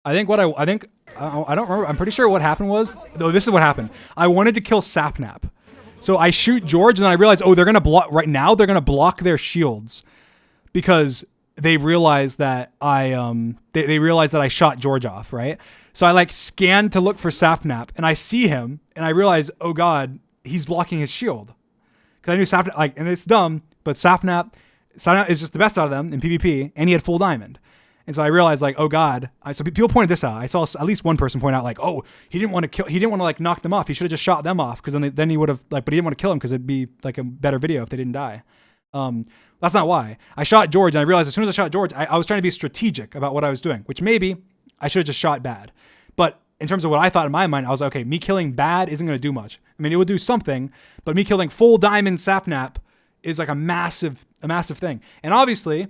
I don't remember. I'm pretty sure what happened was, though, this is what happened. I wanted to kill Sapnap. So I shoot George, and then I realized, oh, they're going to block right now. They're going to block their shields because they realized that they realized that I shot George off, right? So I like scanned to look for Sapnap, and I see him, and I realize, oh god, he's blocking his shield. Because I knew Sapnap, like, and it's dumb, but Sapnap is just the best out of them in PvP, and he had full diamond. And so I realized, like, oh god. So people pointed this out. I saw at least one person point out, like, oh, he didn't want to like knock them off. He should have just shot them off, because then he would have like, but he didn't want to kill him because it'd be like a better video if they didn't die. That's not why. I shot George, and I realized as soon as I shot George, I was trying to be strategic about what I was doing, which maybe I should have just shot bad. But in terms of what I thought in my mind, I was like, okay, me killing bad isn't going to do much. I mean, it would do something, but me killing full diamond Sapnap is like a massive thing. And obviously,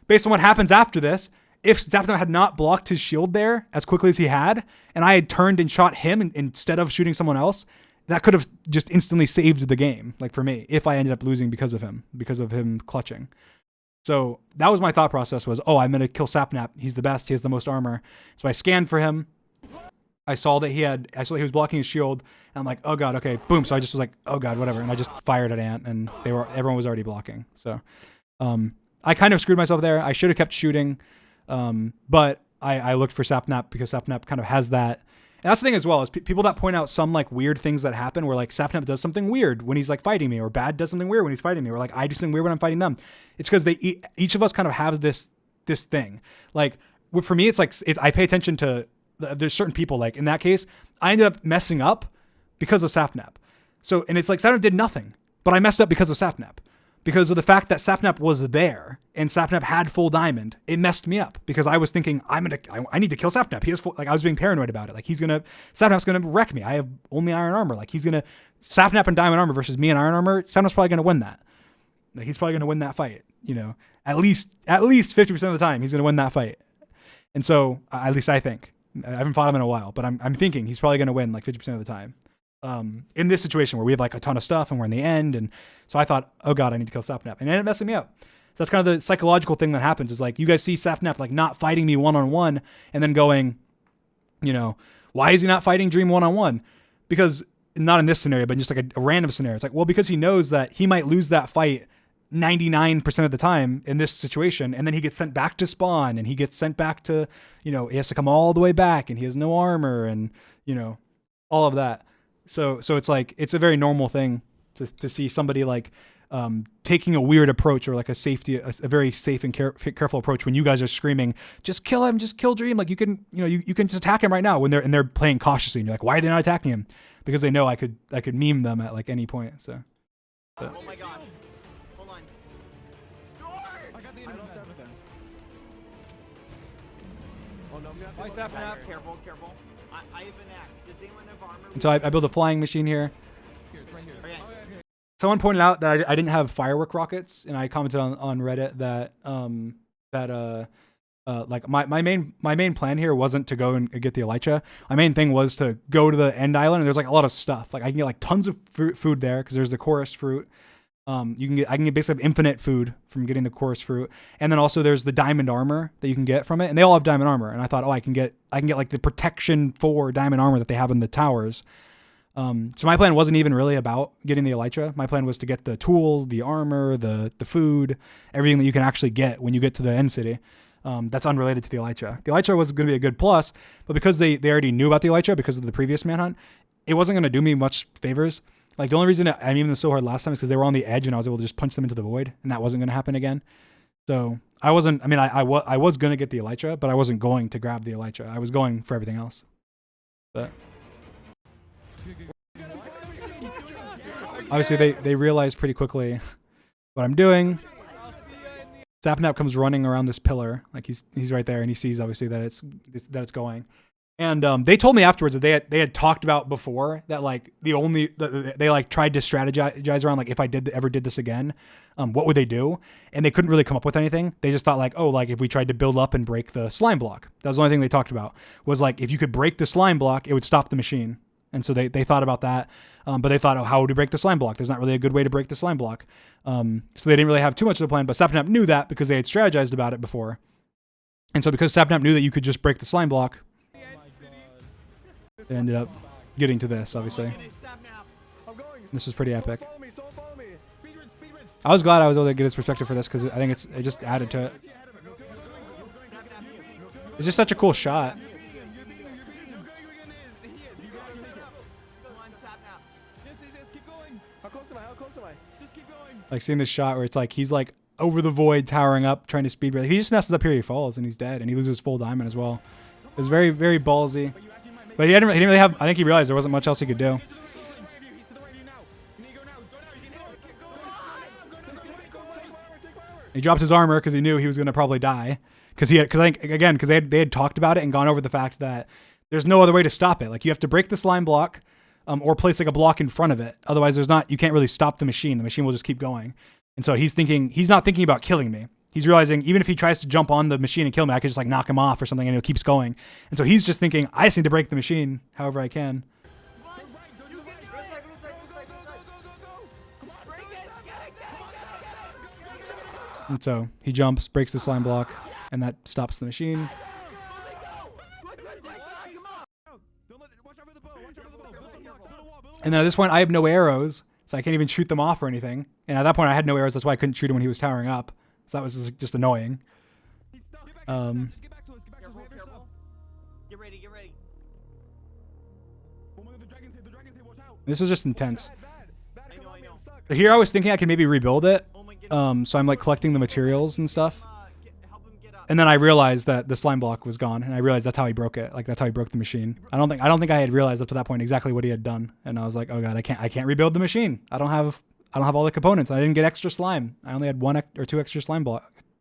based on what happens after this, if Sapnap had not blocked his shield there as quickly as he had, and I had turned and shot him instead of shooting someone else, that could have just instantly saved the game, like for me, if I ended up losing because of him clutching. So that was my thought process was, oh, I'm going to kill Sapnap. He's the best. He has the most armor. So I scanned for him. I saw he was blocking his shield. And I'm like, oh god, okay, boom. So I just was like, oh god, whatever. And I just fired at Ant, and everyone was already blocking. So I kind of screwed myself there. I should have kept shooting. But I looked for Sapnap because Sapnap kind of has that. And that's the thing as well, is people that point out some like weird things that happen where like Sapnap does something weird when he's like fighting me, or Bad does something weird when he's fighting me, or like I do something weird when I'm fighting them. It's because each of us kind of have this thing. Like for me, it's like I pay attention to there's certain people. Like in that case, I ended up messing up because of Sapnap. So, and it's like Sapnap did nothing, but I messed up because of Sapnap. Because of the fact that Sapnap was there and Sapnap had full diamond, it messed me up because I was thinking I need to kill Sapnap. He has full, like I was being paranoid about it. Like Sapnap's gonna wreck me. I have only iron armor. Like Sapnap and diamond armor versus me and iron armor. Sapnap's probably gonna win that. Like he's probably gonna win that fight. You know, at least 50% of the time he's gonna win that fight. And so at least I think. I haven't fought him in a while, but I'm thinking he's probably gonna win like 50% of the time. In this situation where we have like a ton of stuff and we're in the end. And so I thought, oh god, I need to kill Sapnap, and it ended up messing me up. So that's kind of the psychological thing that happens is like, you guys see Sapnap like not fighting me one-on-one and then going, you know, why is he not fighting Dream one-on-one? Because not in this scenario, but just like a random scenario. It's like, well, because he knows that he might lose that fight 99% of the time in this situation. And then he gets sent back to spawn, and he gets sent back to, you know, he has to come all the way back, and he has no armor, and, you know, all of that. So it's like, it's a very normal thing to see somebody like taking a weird approach, or like a very safe and careful approach when you guys are screaming, just kill him, just kill Dream. Like you can just attack him right now when they're playing cautiously, and you're like, why are they not attacking him? Because they know I could meme them at like any point. So. Oh my god. Hold on. George! I got the I lost everything. Oh no, I'm gonna Bye, have to Sapnap. Guys, careful. I have an axe. Does anyone have armor? And so I built a flying machine here. Here, it's right here. Okay. Someone pointed out that I didn't have firework rockets, and I commented on Reddit that like my main plan here wasn't to go and get the Elytra. My main thing was to go to the end island, and there's like a lot of stuff. Like I can get like tons of food there because there's the chorus fruit. I can get basically infinite food from getting the chorus fruit, and then also there's the diamond armor that you can get from it, and they all have diamond armor. And I thought, oh, I can get like the protection for diamond armor that they have in the towers. So my plan wasn't even really about getting the Elytra. My plan was to get the tool, the armor, the food, everything that you can actually get when you get to the end city. That's unrelated to the Elytra. The Elytra was going to be a good plus, but because they already knew about the Elytra because of the previous Manhunt, it wasn't going to do me much favors. Like the only reason I'm even so hard last time is because they were on the edge and I was able to just punch them into the void, and that wasn't going to happen again. So I was going to get the Elytra, but I wasn't going to grab the Elytra. I was going for everything else. But obviously they realized pretty quickly what I'm doing. Sapnap comes running around this pillar, like he's right there, and he sees obviously that it's going. And they told me afterwards that they had talked about before that like they like tried to strategize around like if I ever did this again, what would they do? And they couldn't really come up with anything. They just thought like, oh, like if we tried to build up and break the slime block. That was the only thing they talked about, was like if you could break the slime block, it would stop the machine. And so they thought about that, but they thought, oh, how would we break the slime block? There's not really a good way to break the slime block. So they didn't really have too much of a plan, but Sapnap knew that because they had strategized about it before. And so because Sapnap knew that you could just break the slime block, they ended up getting to this, obviously. I'm going. This was pretty epic. Follow me, follow me. I was glad I was able to get his perspective for this because I think it just added to it. It's just such a cool shot. Come on, Sapnap. Yes, keep going. How close am I? How close am I? Just keep going. Like seeing this shot where it's like he's like over the void, towering up, trying to speed break. He just messes up here, he falls, and he's dead, and he loses full diamond as well. It was very, very ballsy. But he didn't really have. I think he realized there wasn't much else he could do. He dropped his armor because he knew he was going to probably die. Because I think again, because they had talked about it and gone over the fact that there's no other way to stop it. Like you have to break the slime block, or place like a block in front of it. Otherwise, you can't really stop the machine. The machine will just keep going. And so he's not thinking about killing me. He's realizing even if he tries to jump on the machine and kill me, I could just like knock him off or something, and it keeps going. And so he's just thinking, I just need to break the machine however I can. And so he jumps, breaks the slime block, and that stops the machine. And then at this point, I have no arrows, so I can't even shoot them off or anything. And at that point, I had no arrows. That's why I couldn't shoot him when he was towering up. So that was just annoying. Careful. Get ready, get ready. Oh my god, the dragon's here, watch out. This was just intense. Bad, I come know, on, I man, know. I'm stuck. Here I was thinking I could maybe rebuild it. Oh my goodness. So I'm like collecting the materials and stuff. Help him get up. And then I realized that the slime block was gone, and I realized that's how he broke it. Like that's how he broke the machine. I don't think I had realized up to that point exactly what he had done. And I was like, oh god, I can't rebuild the machine. I don't have all the components. I didn't get extra slime. I only had 1 or 2 extra slime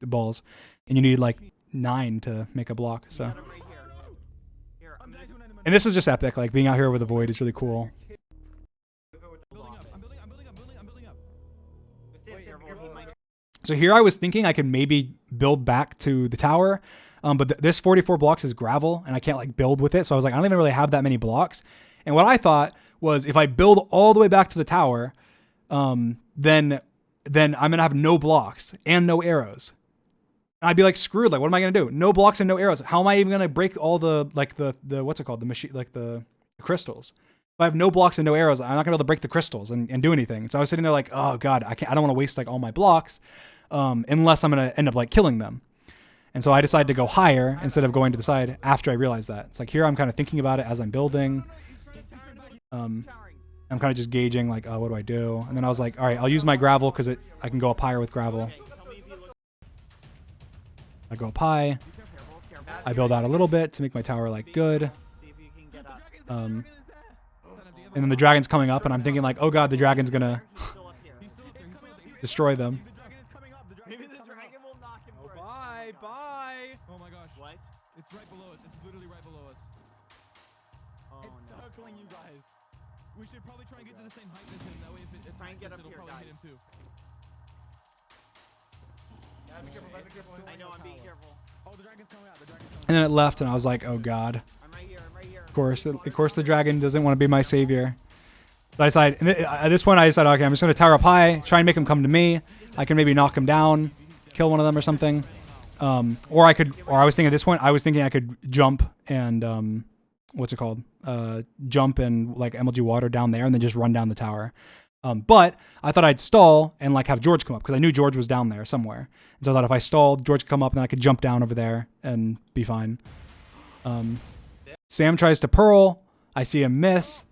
balls, and you needed like 9 to make a block. So, Got him right here. Here, I'm gonna and this is just epic. Like being out here over the void is really cool. I'm building up. He might. So here I was thinking I could maybe build back to the tower, but this 44 blocks is gravel, and I can't like build with it. So I was like, I don't even really have that many blocks. And what I thought was if I build all the way back to the tower, then I'm gonna have no blocks and no arrows. And I'd be like screwed. Like, what am I gonna do? No blocks and no arrows. How am I even gonna break all the what's it called? The machine, like the crystals. If I have no blocks and no arrows, I'm not gonna be able to break the crystals and do anything. So I was sitting there like, oh god, I don't want to waste like all my blocks, unless I'm gonna end up like killing them. And so I decided to go higher instead of going to the side after I realized that. It's like here I'm kind of thinking about it as I'm building. I'm kind of just gauging like, what do I do? And then I was like, all right, I'll use my gravel because I can go up higher with gravel. I go up high. I build out a little bit to make my tower like good. See if you can get up. And then the dragon's coming up, and I'm thinking like, oh god, the dragon's gonna He's still up here. destroy them. Maybe the dragon will knock him first. Bye. Oh my gosh. What? It's right below us. It's literally right below us. Oh It's no. circling you guys. We should probably try and get to the same height as him. That way if it Try and get attacks us, up it'll here, probably hit guys. him too. Be careful. I know, I'm being careful. Oh, the dragon's coming out. The dragon's coming And then it left, and I was like, oh god. I'm right here, I'm right here. Of course, the dragon doesn't want to be my savior. But I decided, at this point, I decided, okay, I'm just gonna tower up high, try and make him come to me. I can maybe knock him down, kill one of them or something. Or I was thinking at this point, I was thinking I could jump and what's it called? Jump and like MLG water down there and then just run down the tower. But I thought I'd stall and like have George come up because I knew George was down there somewhere. And so I thought if I stalled, George could come up and then I could jump down over there and be fine. Sam tries to pearl. I see him miss.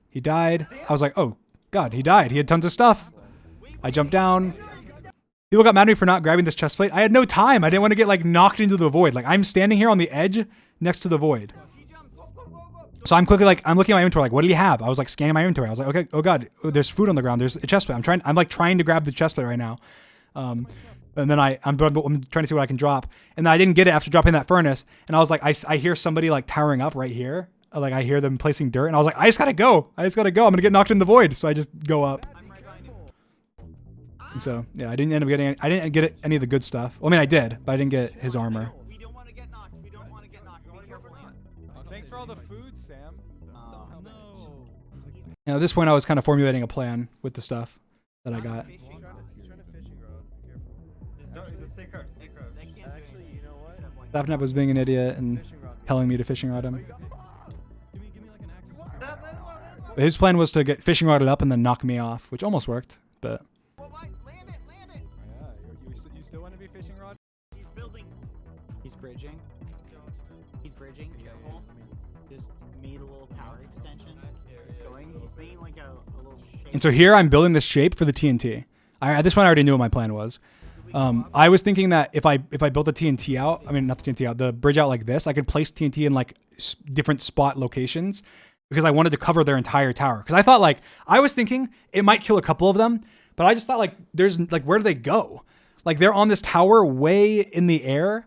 He died. I was like, oh god, he died. He had tons of stuff. I jumped down. People got mad at me for not grabbing this chest plate. I had no time. I didn't want to get like knocked into the void. Like I'm standing here on the edge next to the void. So I'm quickly like, I'm looking at my inventory, like, what do you have? I was like scanning my inventory. I was like, okay, oh god, there's food on the ground. There's a chest plate. I'm like trying to grab the chest plate right now. And then I'm trying to see what I can drop. And then I didn't get it after dropping that furnace. And I was like, I hear somebody like towering up right here. Like I hear them placing dirt. And I was like, I just gotta go. I'm gonna get knocked in the void. So I just go up. I'm right behind you. And so yeah, I didn't end up getting. I didn't get any of the good stuff. Well, I mean, I did, but I didn't get his armor. We don't want to get knocked. We don't want to get knocked. Be careful. Thanks for all the food, Sam. No. At this point, I was kind of formulating a plan with the stuff that I got. He's trying to fishing rod. Be careful. Just stay crouched. Stay crouched. They can't do Actually, anything. you know what? Except one. Sapnap was being an idiot and Fishing rod. telling me to fishing rod him. Give me like an axe or something. But his plan was to get fishing rodded up and then knock me off, which almost worked. But Well, land it. yeah, you still want to be fishing rod? He's building. He's bridging. And so here I'm building this shape for the TNT. At this point I already knew what my plan was. I was thinking that if I built the TNT out, I mean not the TNT out, the bridge out like this, I could place TNT in like different spot locations because I wanted to cover their entire tower. Because I thought I was thinking it might kill a couple of them, but I just thought there's where do they go? Like they're on this tower way in the air,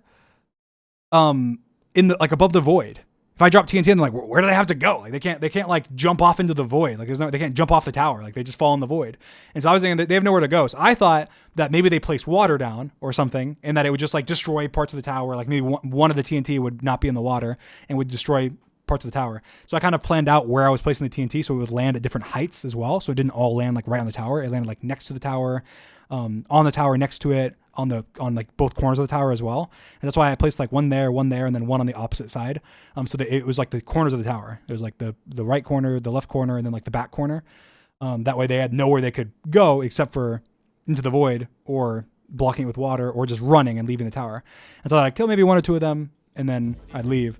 in the above the void. If I drop TNT, they're where do they have to go? Like they can't jump off into the void. Like they can't jump off the tower. Like they just fall in the void. And so I was thinking that they have nowhere to go. So I thought that maybe they place water down or something, and that it would just destroy parts of the tower. Like maybe one of the TNT would not be in the water and would destroy parts of the tower. So I kind of planned out where I was placing the TNT so it would land at different heights as well. So it didn't all land right on the tower. It landed next to the tower, on the tower next to it, on both corners of the tower as well. And that's why I placed one there, and then one on the opposite side. So that it was the corners of the tower. It was the right corner, the left corner, and then the back corner. That way they had nowhere they could go except for into the void or blocking it with water or just running and leaving the tower. And so I'd kill maybe one or two of them and then I'd leave.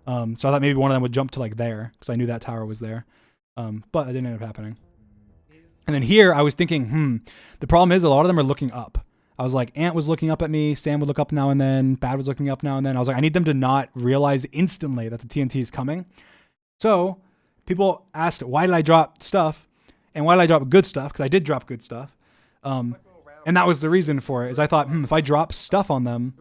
So I thought maybe one of them would jump to there because I knew that tower was there. But that didn't end up happening. And then here I was thinking, the problem is a lot of them are looking up. I was Ant was looking up at me, Sam would look up now and then, Bad was looking up now and then. I was I need them to not realize instantly that the TNT is coming. So people asked, why did I drop stuff? And why did I drop good stuff? Because I did drop good stuff. And that was the reason for it, is I thought, if I drop stuff on them,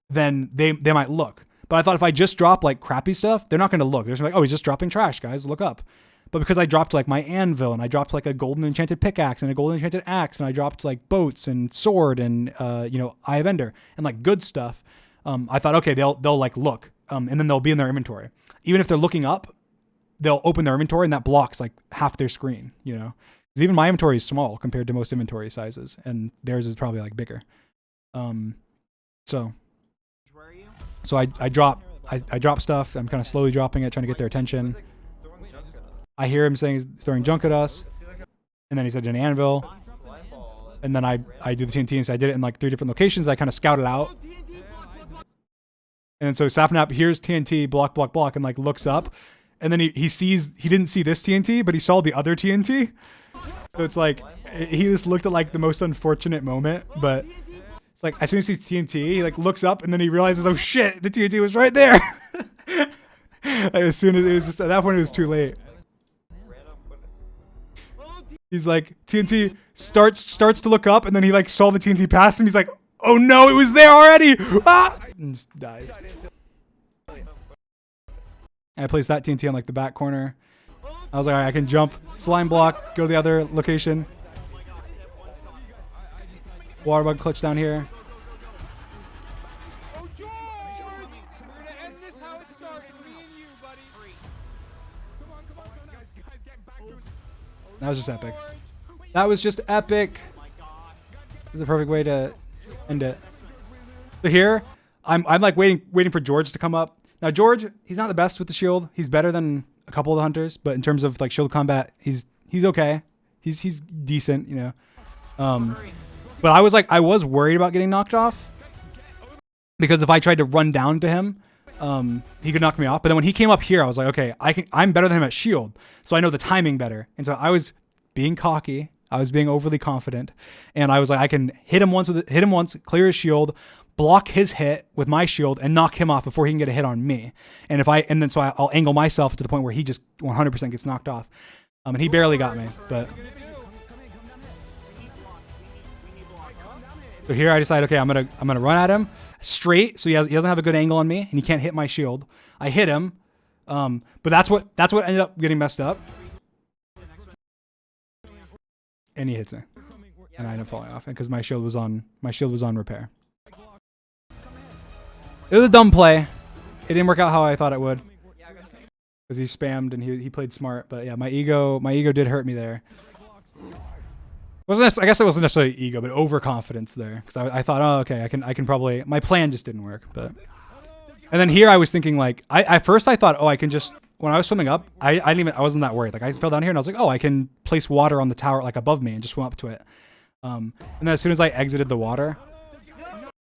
then they might look. But I thought if I just drop crappy stuff, they're not going to look. They're just oh, he's just dropping trash, guys, look up. But because I dropped my anvil, and I dropped a golden enchanted pickaxe and a golden enchanted axe, and I dropped boats and sword and Eye of Ender and good stuff, I thought, okay, they'll look, and then they'll be in their inventory. Even if they're looking up, they'll open their inventory, and that blocks half their screen. Because even my inventory is small compared to most inventory sizes, and theirs is probably bigger. So I drop stuff. I'm kind of slowly dropping it, trying to get their attention. I hear him saying he's throwing junk at us, and then he said an anvil, and then I do the TNT, and so I did it in 3 different locations. I kind of scouted out, and then so Sapnap hears TNT, block, block, block, and looks up, and then he didn't see this TNT, but he saw the other TNT. So it's he just looked at the most unfortunate moment, but it's as soon as he sees TNT, he looks up, and then he realizes, oh shit, the TNT was right there. As soon as it was just at that point, it was too late. He's TNT starts to look up, and then he saw the TNT pass him. He's oh no, it was there already. Ah! And just dies. And I placed that TNT on the back corner. I was all right, I can jump, slime block, go to the other location. Water bug clutch down here. Oh, George! We're gonna end this how it started, me and you, buddy. Come on, guys, get back to it. That was just epic. That was just epic. This is a perfect way to end it. So here, I'm waiting for George to come up. Now George, he's not the best with the shield. He's better than a couple of the hunters, but in terms of shield combat, he's okay. He's decent, But I was worried about getting knocked off because if I tried to run down to him, he could knock me off. But then when he came up here, I was okay, I'm better than him at shield, so I know the timing better. And so I was being cocky. I was being overly confident, and I was I can hit him once, clear his shield, block his hit with my shield, and knock him off before he can get a hit on me. And so I'll angle myself to the point where he just 100% gets knocked off. And he barely got me, but. So here I decide, okay, I'm gonna run at him straight, so he doesn't have a good angle on me, and he can't hit my shield. I hit him, but that's what ended up getting messed up. And he hits me, and I end up falling off, because my shield was on repair. It was a dumb play. It didn't work out how I thought it would, because he spammed and he played smart. But yeah, my ego did hurt me there. I guess it wasn't necessarily ego, but overconfidence there, because I thought, oh, okay, I can probably. My plan just didn't work, but. And then here I was thinking at first I thought, oh, I can just, when I was swimming up, I wasn't that worried. I fell down here and I was oh, I can place water on the tower above me and just swim up to it. And then as soon as I exited the water,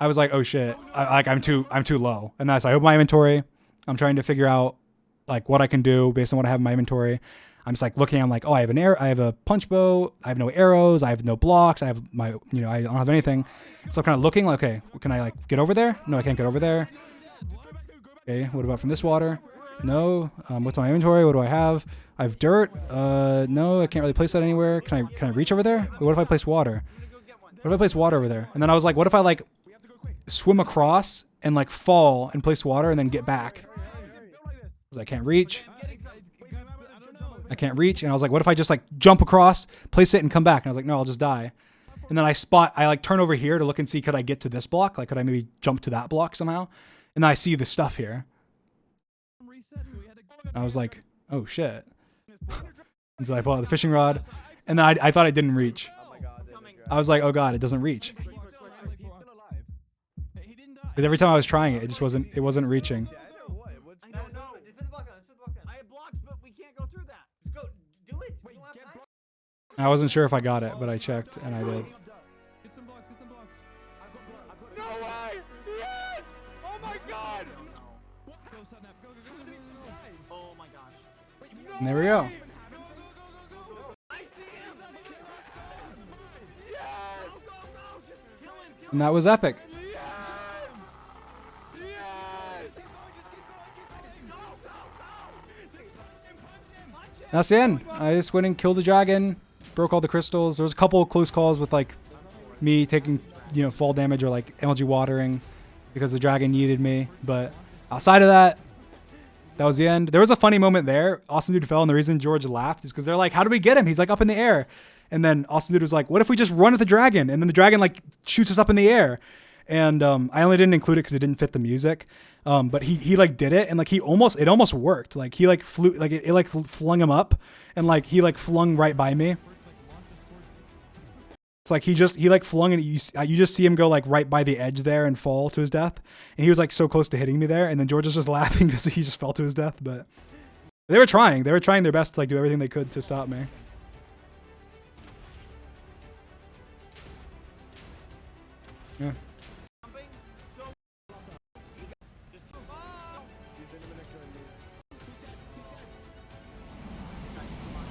I was oh shit, I'm too low. And so I opened my inventory. I'm trying to figure out what I can do based on what I have in my inventory. I'm just like looking. I'm like, oh, I have a punch bow. I have no arrows. I have no blocks. I have I don't have anything. So I'm kind of looking like, okay, can I like get over there? No, I can't get over there. Okay, what about from this water? No. What's my inventory? What do I have? I have dirt. No, I can't really place that anywhere. Can I reach over there? What if I place water? What if I place water over there? And then I was like, what if I like swim across and like fall and place water and then get back? Because I can't reach. I can't reach. And I was like, what if I just like jump across, place it, and come back? And I was like, no, I'll just die. And then I like turn over here to look and see, could I get to this block? Like, could I maybe jump to that block somehow? And then I see the stuff here. And I was like, oh shit. And so I pull out the fishing rod, and then I thought I didn't reach. I was like, oh god, it doesn't reach. Because every time I was trying it, it wasn't reaching. I don't know. Just put the block down. Just put the block down. I have blocks, but we can't go through that. Just go. Do it. We don't have time. I wasn't sure if I got it, but I checked, and I did. Get some blocks. Get some blocks. No way! Yes! Oh my god! Go, Sapnap. Go. Oh my gosh. And there we go. I see him. Yes! Go. Just kill him. And that was epic. That's the end. I just went and killed the dragon, broke all the crystals. There was a couple of close calls with like me taking, fall damage or like MLG watering because the dragon needed me. But outside of that, that was the end. There was a funny moment there. Awesome Dude fell, and the reason George laughed is because they're like, how do we get him? He's like up in the air. And then Awesome Dude was like, what if we just run at the dragon? And then the dragon like shoots us up in the air. And I only didn't include it because it didn't fit the music. But he like did it, and like it almost worked. Like he like flew, like it like flung him up, and like he like flung right by me. It's like he like flung, and you just see him go like right by the edge there and fall to his death. And he was like so close to hitting me there, and then George was just laughing because he just fell to his death. But they were trying their best to like do everything they could to stop me. Yeah.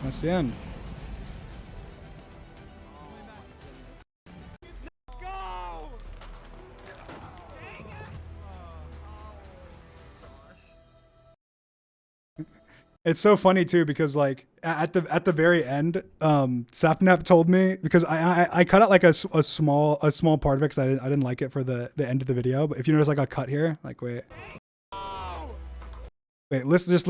That's the end. Go! It's so funny too because like at the very end, Sapnap told me, because I cut out like a small part of it because I didn't like it for the end of the video. But if you notice, like a cut here, like wait, listen to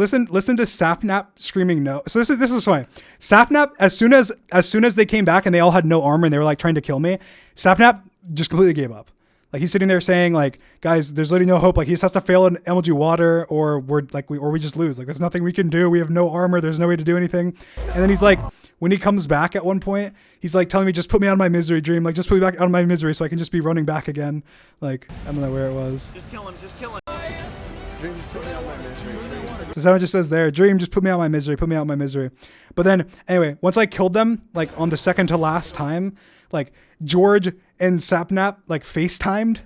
Sapnap screaming no. So this is funny. Sapnap, as soon as they came back and they all had no armor and they were like trying to kill me, Sapnap just completely gave up. Like he's sitting there saying like, guys, there's literally no hope. Like he just has to fail an MLG water or we just lose. Like there's nothing we can do. We have no armor. There's no way to do anything. And then he's like, when he comes back at one point, he's like telling me, just put me out of my misery, Dream. Like just put me back out of my misery so I can just be running back again. Like I don't know where it was. Just kill him. Just kill him. Dream, just put me out of my misery. So someone just says there, Dream, just put me out of my misery. Put me out of my misery. But then anyway, once I killed them, like on the second to last time, like George and Sapnap like FaceTimed.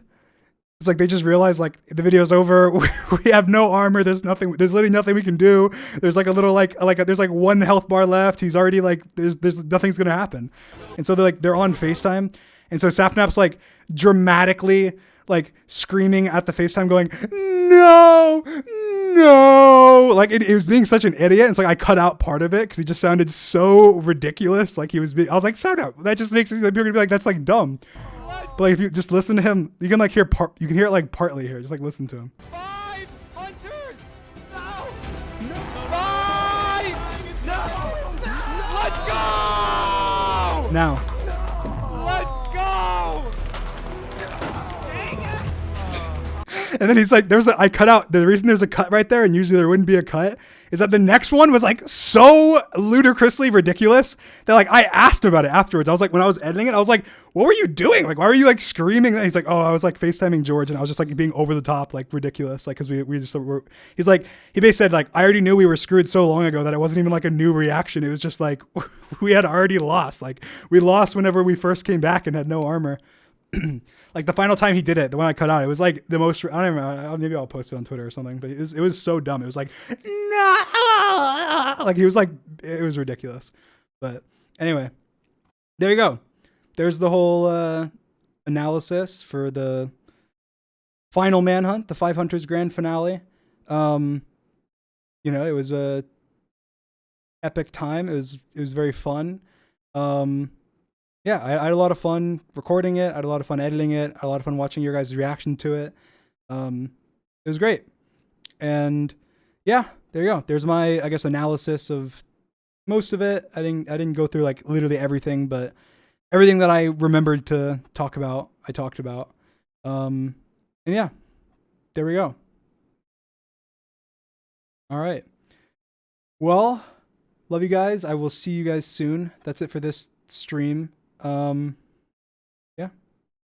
It's like they just realized like the video's over. We have no armor. There's literally nothing we can do. There's like a little there's like one health bar left. He's already like there's nothing's gonna happen. And so they're on FaceTime. And so Sapnap's like dramatically like screaming at the FaceTime going, no, like it was being such an idiot. It's like I cut out part of it because he just sounded so ridiculous. Like I was like, Sapnap, that just makes people gonna be like, that's like dumb. But like if you just listen to him, you can like hear it like partly here. Just like listen to him. 5 hunters! No! No! 5! No! Let's go! Now. Let's go! And then he's like, I cut out, the reason there's a cut right there, and usually there wouldn't be a cut, is that the next one was like so ludicrously ridiculous that like I asked him about it afterwards. I was like, when I was editing it, I was like, what were you doing? Like, why were you like screaming? And he's like, oh, I was like FaceTiming George and I was just like being over the top, like ridiculous. Like, cause we just were, he's like, he basically said like, I already knew we were screwed so long ago that it wasn't even like a new reaction. It was just like, we had already lost. Like we lost whenever we first came back and had no armor. like the final time he did it, the one I cut out, it was like the most. I don't know. Maybe I'll post it on Twitter or something. But it was so dumb. It was like no, like he was like it was ridiculous. But anyway, there you go. There's the whole analysis for the final Manhunt, the 5 Hunters grand finale. You know, it was a epic time. It was very fun. Yeah, I had a lot of fun recording it. I had a lot of fun editing it. I had a lot of fun watching your guys' reaction to it. It was great. And yeah, there you go. There's my, I guess, analysis of most of it. I didn't go through like literally everything, but everything that I remembered to talk about, I talked about. And yeah, there we go. All right. Well, love you guys. I will see you guys soon. That's it for this stream.